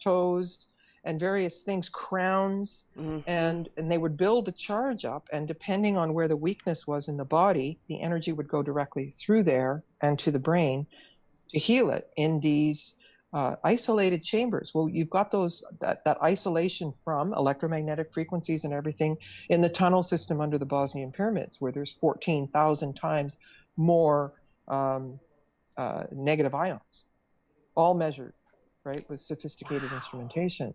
toes, and various things, crowns. And they would build the charge up. And depending on where the weakness was in the body, the energy would go directly through there and to the brain to heal it in these isolated chambers. Well, you've got that isolation from electromagnetic frequencies and everything in the tunnel system under the Bosnian pyramids, where there's 14,000 times more negative ions, all measured, right, with sophisticated instrumentation.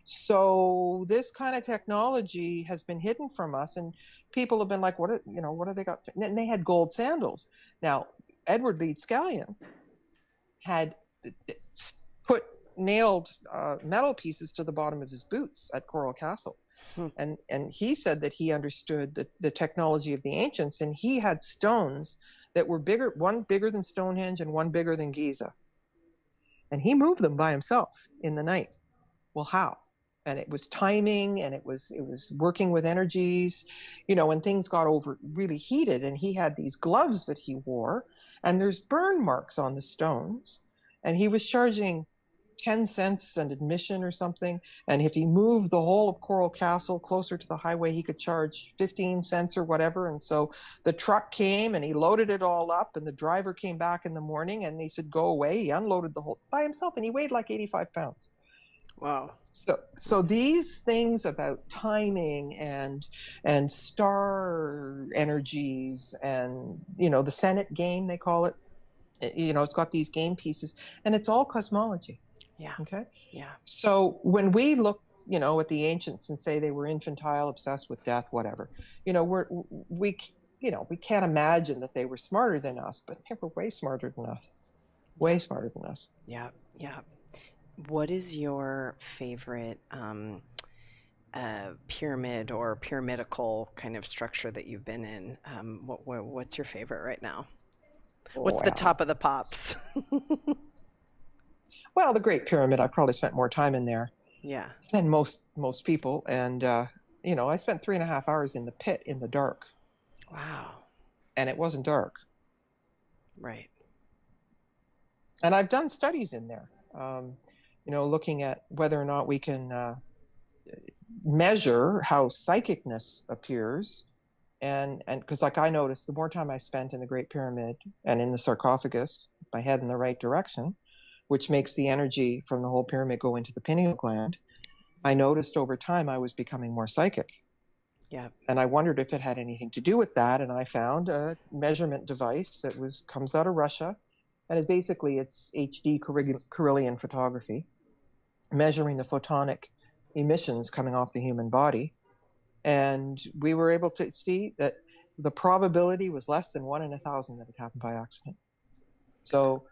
So this kind of technology has been hidden from us, and people have been like, what do they got? And they had gold sandals. Now, Edward Leeds Scallion had nailed metal pieces to the bottom of his boots at Coral Castle. And he said that he understood the technology of the ancients, and he had stones that were bigger, one bigger than Stonehenge and one bigger than Giza. And he moved them by himself in the night. Well, how? And it was timing, and it was working with energies, when things got really heated, and he had these gloves that he wore, and there's burn marks on the stones. And he was charging 10 cents an admission or something. And if he moved the whole of Coral Castle closer to the highway, he could charge 15 cents or whatever. And so the truck came and he loaded it all up, and the driver came back in the morning and he said, go away. He unloaded the whole by himself, and he weighed like 85 pounds. Wow. So these things about timing and star energies and, the Senate game, they call it, it's got these game pieces, and it's all cosmology. Yeah. Okay. Yeah. So when we look, at the ancients and say they were infantile, obsessed with death, whatever, we can't imagine that they were smarter than us, but they were way smarter than us. Way smarter than us. Yeah. Yeah. What is your favorite pyramid or pyramidal kind of structure that you've been in? What's your favorite right now? What's the top of the pops? Well, the Great Pyramid, I probably spent more time in there than most people. And, I spent 3.5 hours in the pit in the dark. Wow. And it wasn't dark. Right. And I've done studies in there, looking at whether or not we can measure how psychicness appears. And because like I noticed, the more time I spent in the Great Pyramid and in the sarcophagus, my head in the right direction, which makes the energy from the whole pyramid go into the pineal gland, I noticed over time I was becoming more psychic. Yeah. And I wondered if it had anything to do with that. And I found a measurement device that comes out of Russia. And it's HD Carillion photography, measuring the photonic emissions coming off the human body. And we were able to see that the probability was less than 1 in 1,000 that it happened by accident. So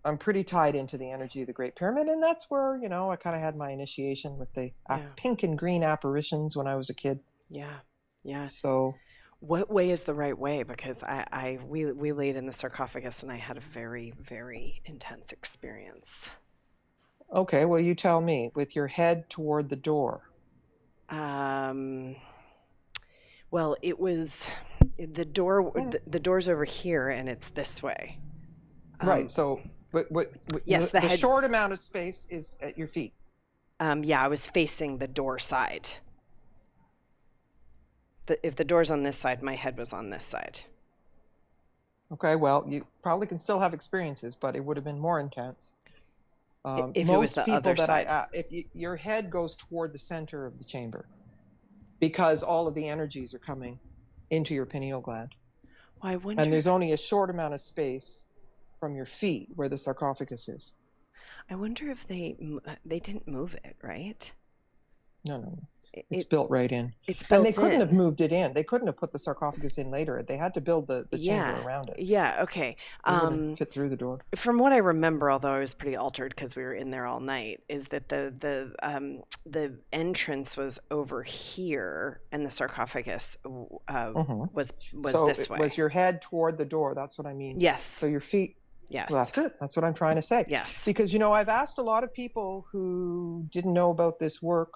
I'm pretty tied into the energy of the Great Pyramid, and that's where, I kind of had my initiation with the pink and green apparitions when I was a kid. Yeah, yeah. So what way is the right way? Because we laid in the sarcophagus, and I had a very, very intense experience. Okay, well, you tell me. With your head toward the door. Well, it was the door. The door's over here, and it's this way. Right. So, yes, the short amount of space is at your feet. Yeah, I was facing the door side. If the door's on this side, my head was on this side. Okay, well, you probably can still have experiences, but it would have been more intense. If it was the other side. Your head goes toward the center of the chamber, because all of the energies are coming into your pineal gland. Well, I wonder, and there's only a short amount of space from your feet where the sarcophagus is. I wonder if they didn't move it, right? No. It's built right in. It's built and they couldn't in. have moved it in. They couldn't have put the sarcophagus in later. They had to build the chamber around it. Yeah, okay. It wouldn't fit through the door. From what I remember, although I was pretty altered because we were in there all night, is that the entrance was over here and the sarcophagus was this way. So it was your head toward the door. That's what I mean. Yes. So your feet. Yes. Well, that's it. That's what I'm trying to say. Yes. Because, I've asked a lot of people who didn't know about this work,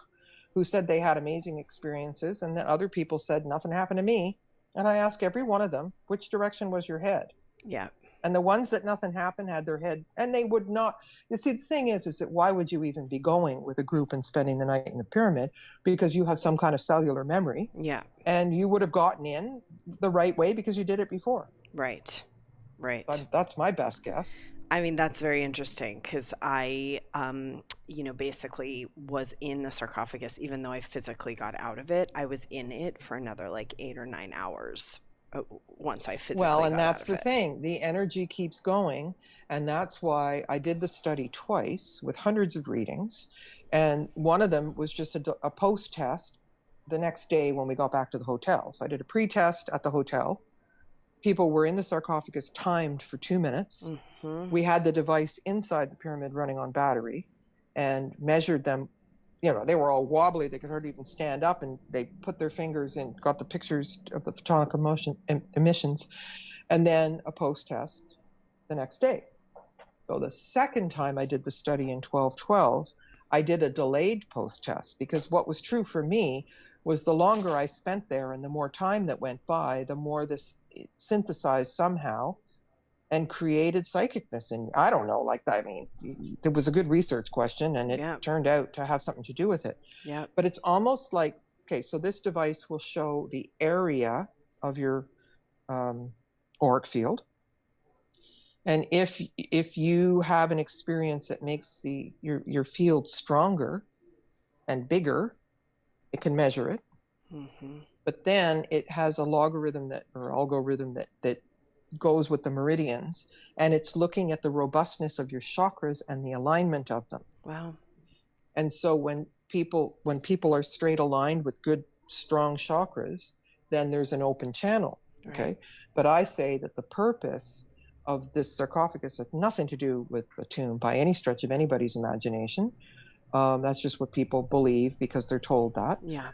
who said they had amazing experiences, and then other people said nothing happened to me. And I asked every one of them, which direction was your head? Yeah. And the ones that nothing happened had their head, and they would not. You see, the thing is that why would you even be going with a group and spending the night in the pyramid? Because you have some kind of cellular memory. Yeah. And you would have gotten in the right way because you did it before. Right. But that's my best guess. I mean, that's very interesting because I, basically was in the sarcophagus, even though I physically got out of it. I was in it for another 8 or 9 hours once I physically got out of it. Well, and that's the thing. The energy keeps going. And that's why I did the study twice with hundreds of readings. And one of them was just a post-test the next day when we got back to the hotel. So I did a pre-test at the hotel. People were in the sarcophagus timed for 2 minutes. Mm-hmm. We had the device inside the pyramid running on battery and measured them. They were all wobbly. They could hardly even stand up, and they put their fingers in, got the pictures of the photonic emissions, and then a post-test the next day. So the second time I did the study in 1212, I did a delayed post-test, because what was true for me was the longer I spent there and the more time that went by, the more this synthesized somehow and created psychicness. And I don't know, it was a good research question, and it turned out to have something to do with it. Yeah. But it's almost like, okay, so this device will show the area of your auric field. And if you have an experience that makes your field stronger and bigger, it can measure it. Mm-hmm. But then it has a algorithm that goes with the meridians, and it's looking at the robustness of your chakras and the alignment of them. Wow. And so when people are straight aligned with good, strong chakras, then there's an open channel. Right. Okay. But I say that the purpose of this sarcophagus has nothing to do with the tomb by any stretch of anybody's imagination. That's just what people believe because they're told that. Yeah.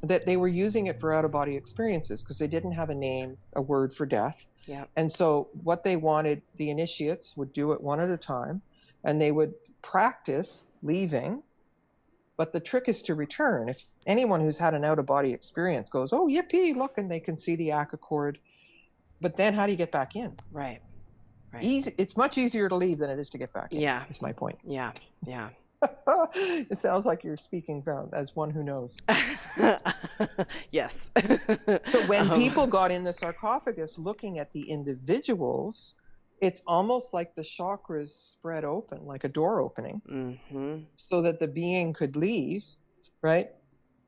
That they were using it for out-of-body experiences because they didn't have a word for death. Yeah. And so what they wanted, the initiates would do it one at a time, and they would practice leaving. But the trick is to return. If anyone who's had an out-of-body experience goes, oh, yippee, look, and they can see the aca cord. But then how do you get back in? Right. Easy. It's much easier to leave than it is to get back in. Yeah. That's my point. Yeah. It sounds like you're speaking as one who knows. Yes. So when people got in the sarcophagus looking at the individuals, it's almost like the chakras spread open, like a door opening, mm-hmm. so that the being could leave, right?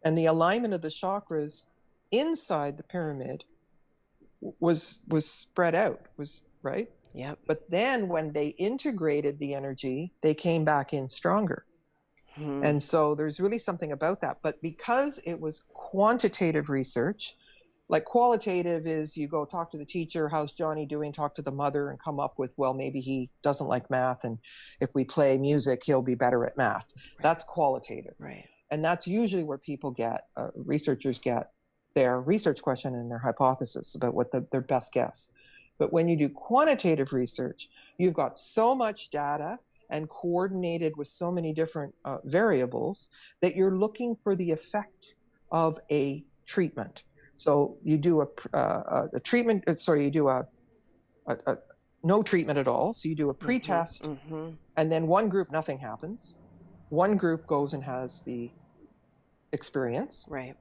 And the alignment of the chakras inside the pyramid was spread out, right? Yep. But then when they integrated the energy, they came back in stronger. Hmm. And so there's really something about that. But because it was quantitative research, like qualitative is you go talk to the teacher, how's Johnny doing, talk to the mother and come up with, well, maybe he doesn't like math. And if we play music, he'll be better at math. Right. That's qualitative. Right. And that's usually where people researchers get their research question and their hypothesis about what their best guess. But when you do quantitative research, you've got so much data and coordinated with so many different variables that you're looking for the effect of a treatment. So you do a treatment, you do a no treatment at all. So you do a pre-test, mm-hmm. and then one group, nothing happens. One group goes and has the experience. Right.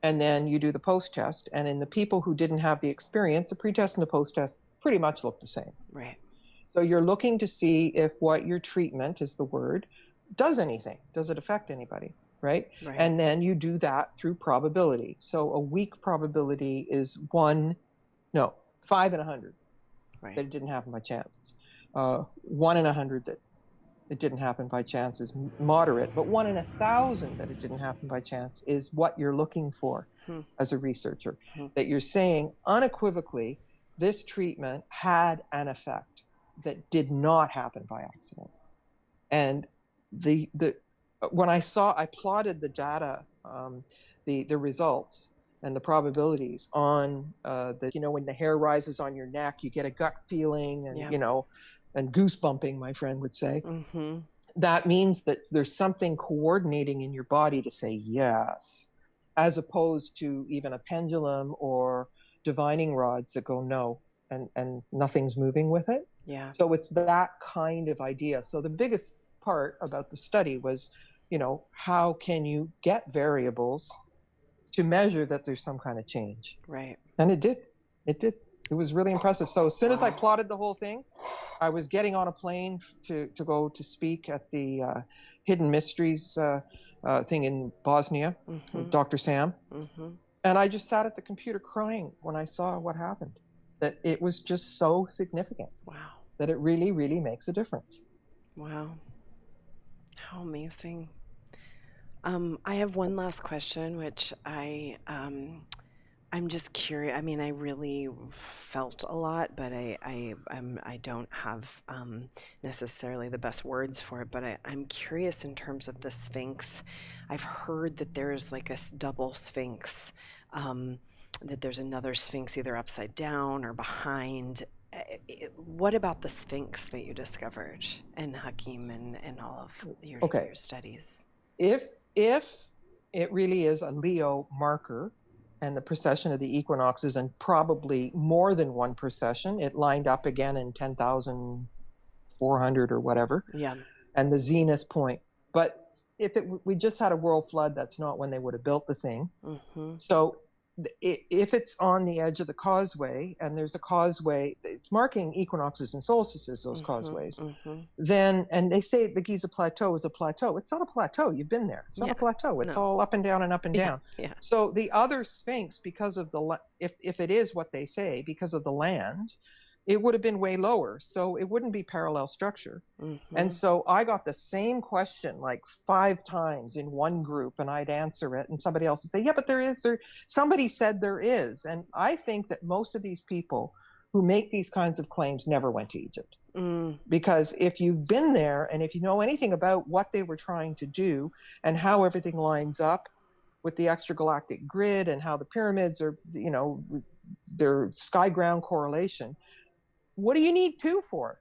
And then you do the post-test. And in the people who didn't have the experience, the pre-test and the post-test pretty much look the same. Right. So you're looking to see if what your treatment is the word does anything. Does it affect anybody? Right? Right. And then you do that through probability. So a weak probability is 5 in 100 Right. that it didn't happen by chance. 1 in 100 that it didn't happen by chance is moderate, but 1 in 1,000 that it didn't happen by chance is what you're looking for as a researcher. That you're saying unequivocally, this treatment had an effect that did not happen by accident. And when I plotted the data, the results and the probabilities on when the hair rises on your neck, you get a gut feeling and, and goose bumping, my friend would say. Mm-hmm. That means that there's something coordinating in your body to say yes, as opposed to even a pendulum or divining rods that go no, and nothing's moving with it. Yeah. So it's that kind of idea. So the biggest part about the study was, how can you get variables to measure that there's some kind of change? Right. And it did. It was really impressive. So as soon as I plotted the whole thing, I was getting on a plane to go to speak at the Hidden Mysteries thing in Bosnia with Dr. Sam. Mm-hmm. And I just sat at the computer crying when I saw what happened, that it was just so significant. Wow. That it really, really makes a difference. Wow. How amazing. I have one last question, which I'm just curious. I mean, I really felt a lot, but I don't have necessarily the best words for it. But I'm curious in terms of the Sphinx. I've heard that there's like a double Sphinx, that there's another Sphinx either upside down or behind. What about the Sphinx that you discovered and Hakim and all of your studies? If it really is a Leo marker and the precession of the equinoxes, and probably more than one precession, it lined up again in 10,400 or whatever. Yeah. And the zenith point. But if we just had a world flood, that's not when they would have built the thing. Mm-hmm. So if it's on the edge of the causeway, and there's a causeway, it's marking equinoxes and solstices, those causeways, then, and they say the Giza Plateau is a plateau. It's not a plateau. You've been there. It's not a plateau. It's all up and down and up and down. Yeah. So the other Sphinx, because of if it is what they say, because of the land, it would have been way lower. So it wouldn't be parallel structure. Mm-hmm. And so I got the same question like 5 times in one group, and I'd answer it, and somebody else would say, yeah, but somebody said there is. And I think that most of these people who make these kinds of claims never went to Egypt. Because if you've been there, and if you know anything about what they were trying to do and how everything lines up with the extragalactic grid and how the pyramids are, their sky-ground correlation, what do you need 2 for?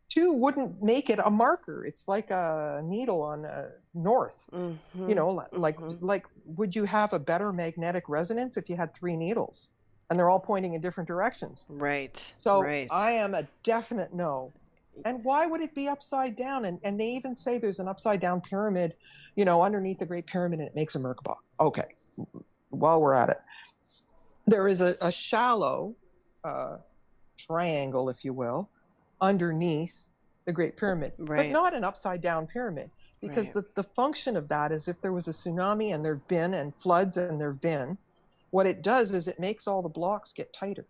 2 wouldn't make it a marker. It's like a needle on a north. Mm-hmm. Like would you have a better magnetic resonance if you had 3 needles and they're all pointing in different directions? Right. So I am a definite no. And why would it be upside down? And they even say there's an upside down pyramid, underneath the Great Pyramid, and it makes a Merkaba. Okay, while we're at it, there is a shallow triangle, if you will, underneath the Great Pyramid, but not an upside down pyramid, because the function of that is if there was a tsunami and there've been, and floods and there've been, what it does is it makes all the blocks get tighter.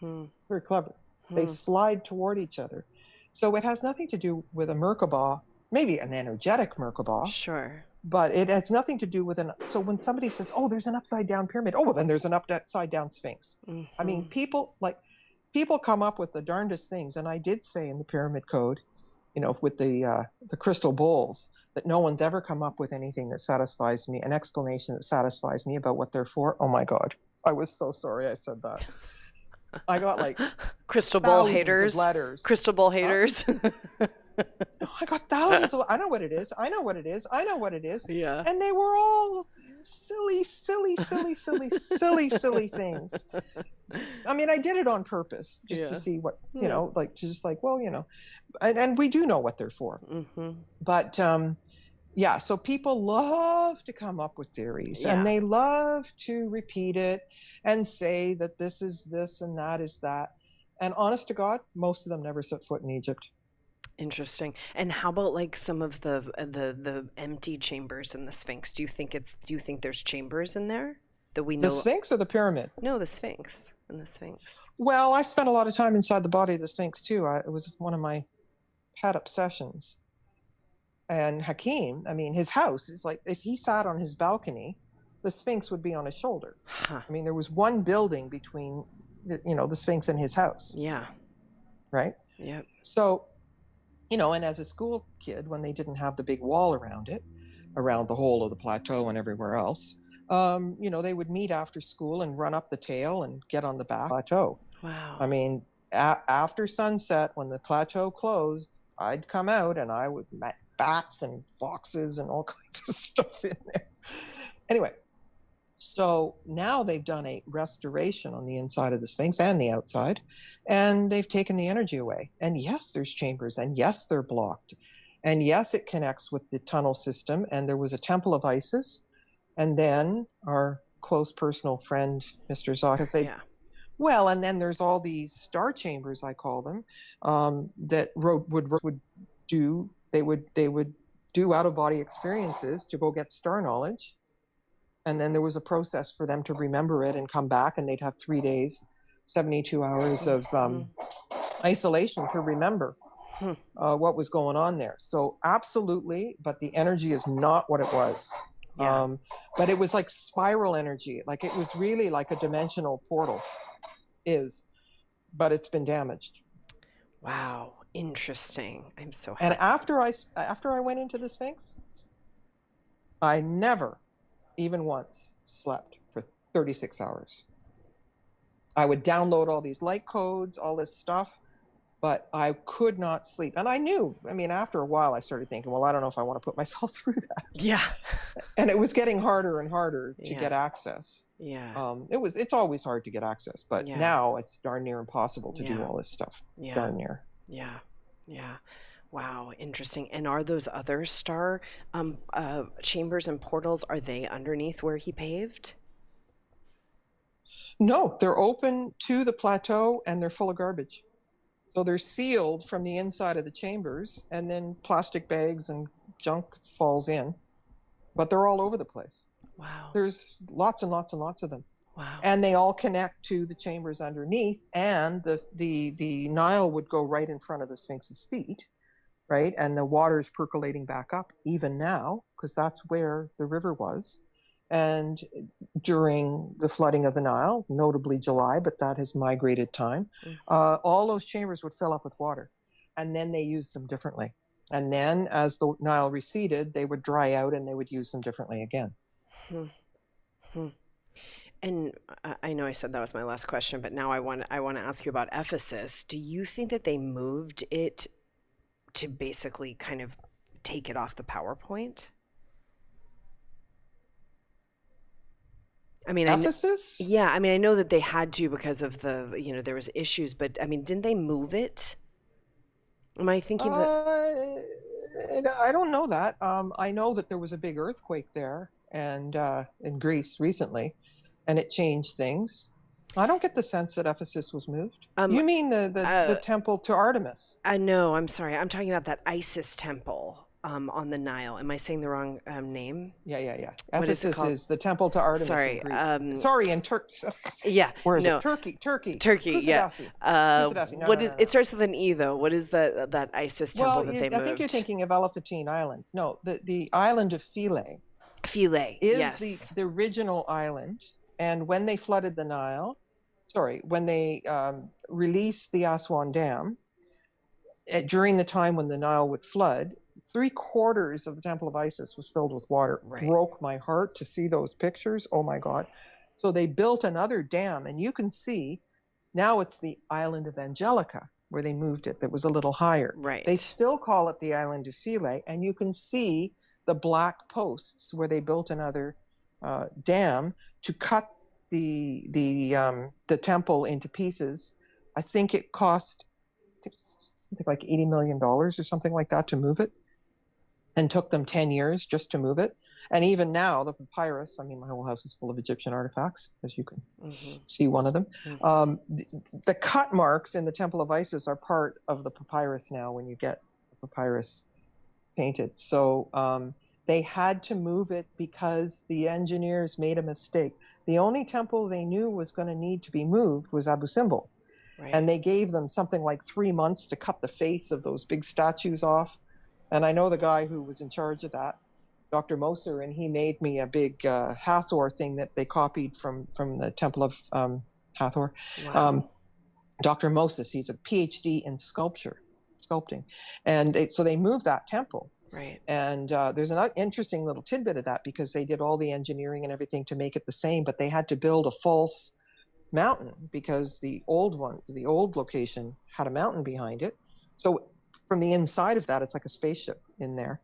It's very clever. They slide toward each other. So it has nothing to do with a Merkaba, maybe an energetic Merkaba. Sure. But it has nothing to do with so when somebody says, oh, there's an upside down pyramid, oh, well, then there's an upside down Sphinx. Mm-hmm. I mean, people come up with the darndest things. And I did say in the Pyramid Code, with the crystal bowls, that no one's ever come up with anything that satisfies me, an explanation that satisfies me about what they're for. Oh my God. I was so sorry I said that. I got like crystal ball haters. Letters. Crystal ball haters. I got thousands of, I know what it is. Yeah. And they were all silly things. I mean, I did it on purpose just to see what, and we do know what they're for. Mm-hmm. But, Yeah, so people love to come up with theories, Yeah. and they love to repeat it and say that this is this and that is that. And honest to God, most of them never set foot in Egypt. Interesting. And how about like some of the empty chambers in the Sphinx? Do you think there's chambers in there that we The know? Sphinx or the pyramid? No, the Sphinx and the Sphinx. Well, I spent a lot of time inside the body of the Sphinx too. It was one of my pet obsessions. And Hakim, I mean, his house is like, if he sat on his balcony, the Sphinx would be on his shoulder. Huh. I mean, there was one building between, the Sphinx and his house. Yeah. Right? Yep. So, and as a school kid, when they didn't have the big wall around it, around the whole of the plateau and everywhere else, they would meet after school and run up the tail and get on the back plateau. Wow. I mean, after sunset, when the plateau closed, I'd come out and I would met bats and foxes and all kinds of stuff in there. Anyway, so now they've done a restoration on the inside of the Sphinx and the outside, and they've taken the energy away. And yes, there's chambers, and yes, they're blocked. And yes, it connects with the tunnel system, and there was a temple of Isis. And then our close personal friend, Mr. Zagat, Yeah. well, and then there's all these star chambers, I call them, that would do. They would do out of body experiences to go get star knowledge, and then there was a process for them to remember it and come back, and they'd have 3 days, 72 hours of isolation to remember what was going on there. So absolutely, but the energy is not what it was. Yeah. But it was like spiral energy, like it was really like a dimensional portal but it's been damaged. Wow. Interesting. I'm so happy. And after I went into the Sphinx, I never even once slept for 36 hours. I would download all these light codes, all this stuff, but I could not sleep. And I knew, after a while I started thinking, well, I don't know if I want to put myself through that. Yeah. And it was getting harder and harder to Yeah. get access. Yeah. It's always hard to get access, but Yeah. now it's darn near impossible to do Yeah. all this stuff. Yeah. Darn near. Yeah. Yeah. Wow, interesting. And are those other star chambers and portals, are they underneath where he paved? No, they're open to the plateau and they're full of garbage. So they're sealed from the inside of the chambers, and then plastic bags and junk falls in. But they're all over the place. Wow. There's lots and lots and lots of them. Wow. And they all connect to the chambers underneath, and the Nile would go right in front of the Sphinx's feet, right? And the water's percolating back up even now, because that's where the river was. And during the flooding of the Nile, notably July, but that has migrated time, all those chambers would fill up with water, and then they used them differently. And then as the Nile receded, they would dry out and they would use them differently again. And I know I said that was my last question, but now I want to ask you about Ephesus. Do you think that they moved it to basically kind of take it off the PowerPoint? Ephesus? I know that they had to because of there was issues, but didn't they move it? Am I thinking that? I don't know that. I know that there was a big earthquake there and in Greece recently, and it changed things. I don't get the sense that Ephesus was moved. You mean the temple to Artemis? No, I'm sorry. I'm talking about that Isis temple on the Nile. Am I saying the wrong name? Yeah. What is it Ephesus called? is the temple to Artemis Sorry, in Greece. Sorry, in Turkey. Yeah. Where is no. it? Turkey. Yeah. Kusadasi. No, It starts with an E though. What is that Isis temple that they moved? I think you're thinking of Elephantine Island. No, the island of Philae. Philae. Is Yes. the original island, and when they flooded the Nile, when they released the Aswan Dam, during the time when the Nile would flood, 3/4 of the Temple of Isis was filled with water. Right. Broke my heart to see those pictures. Oh my God. So they built another dam, and you can see now it's the island of Angelica where they moved it. That was a little higher. Right. They still call it the island of Philae, and you can see the black posts where they built another dam to cut the temple into pieces. I think it cost something like $80 million or something like that to move it. and took them 10 years just to move it. And even now, the papyrus, I mean, my whole house is full of Egyptian artifacts, as you can see one of them. The cut marks in the Temple of Isis are part of the papyrus now when you get the papyrus painted. So they had to move it because the engineers made a mistake. The only temple they knew was going to need to be moved was Abu Simbel. Right. And they gave them something like 3 months to cut the face of those big statues off. And I know the guy who was in charge of that, Dr. Moser, and he made me a big Hathor thing that they copied from the Temple of Hathor. Wow. Dr. Moses, he's a PhD in sculpting. And so they moved that temple. Right. And there's an interesting little tidbit of that, because they did all the engineering and everything to make it the same, but they had to build a false mountain because the old location had a mountain behind it. So from the inside of that, it's like a spaceship in there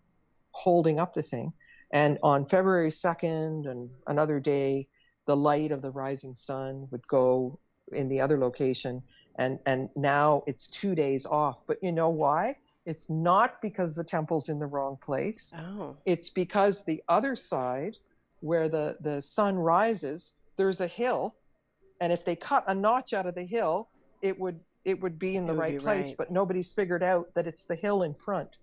holding up the thing. And on February 2nd and another day, the light of the rising sun would go in the other location. And now it's 2 days off. But you know why? It's not because the temple's in the wrong place. Oh. It's because the other side, where the sun rises, there's a hill. And if they cut a notch out of the hill, it would be in the right place. Right. But nobody's figured out that it's the hill in front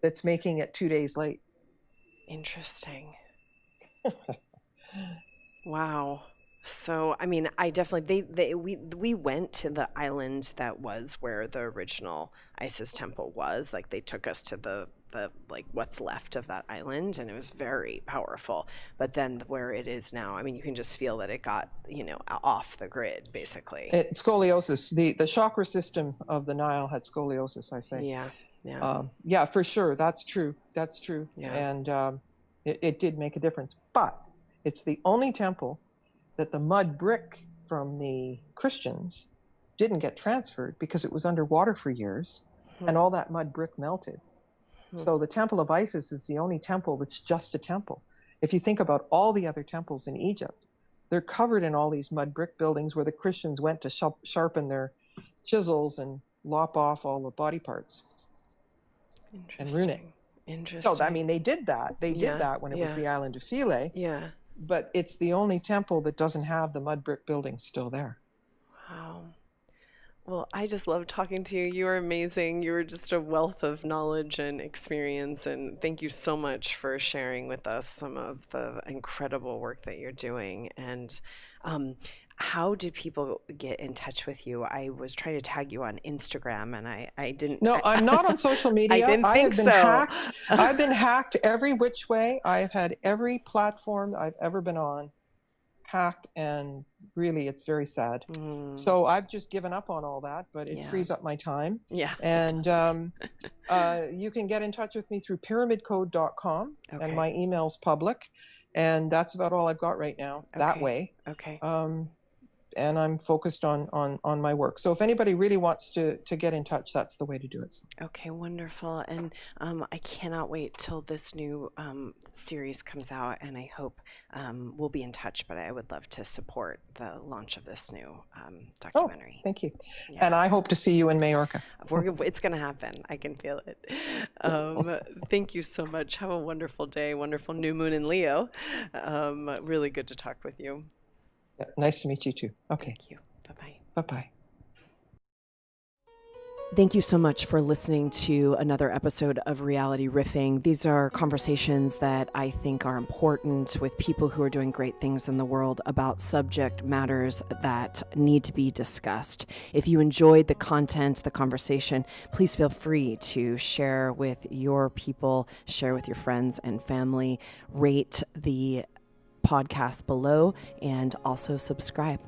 that's making it 2 days late. Interesting. Wow. So, I mean, I definitely, we went to the island that was where the original Isis temple was. Like, they took us to the like what's left of that island, and it was very powerful. But then where it is now, I mean, you can just feel that it got, off the grid, basically. Scoliosis. The chakra system of the Nile had scoliosis, I say. Yeah. Yeah. Yeah, for sure. That's true. That's true. Yeah. And it did make a difference. But it's the only temple that the mud brick from the Christians didn't get transferred because it was underwater for years, and all that mud brick melted. So the Temple of Isis is the only temple that's just a temple. If you think about all the other temples in Egypt, they're covered in all these mud brick buildings where the Christians went to sharpen their chisels and lop off all the body parts and ruin it. Interesting. So, I mean, they did that. They did that when it was the island of Philae. Yeah. But it's the only temple that doesn't have the mud brick buildings still there. Wow. Well, I just love talking to you. You are amazing. You are just a wealth of knowledge and experience. And thank you so much for sharing with us some of the incredible work that you're doing. And how do people get in touch with you? I was trying to tag you on Instagram, and I didn't. No, I'm not on social media. I didn't think so. I've been hacked every which way. I've had every platform I've ever been on hacked, and really, it's very sad. So I've just given up on all that, but it frees up my time. Yeah. And you can get in touch with me through pyramidcode.com, and my email's public. And that's about all I've got right now that way. Okay. And I'm focused on my work. So if anybody really wants to get in touch, that's the way to do it. Okay, wonderful. And I cannot wait till this new series comes out, and I hope we'll be in touch, but I would love to support the launch of this new documentary. Oh, thank you. Yeah. And I hope to see you in Majorca. It's going to happen. I can feel it. Thank you so much. Have a wonderful day. Wonderful new moon in Leo. Really good to talk with you. Yeah, nice to meet you too. Okay. Thank you. Bye-bye. Bye-bye. Thank you so much for listening to another episode of Reality Riffing. These are conversations that I think are important with people who are doing great things in the world about subject matters that need to be discussed. If you enjoyed the content, the conversation, please feel free to share with your people, share with your friends and family, rate the podcast below, and also subscribe.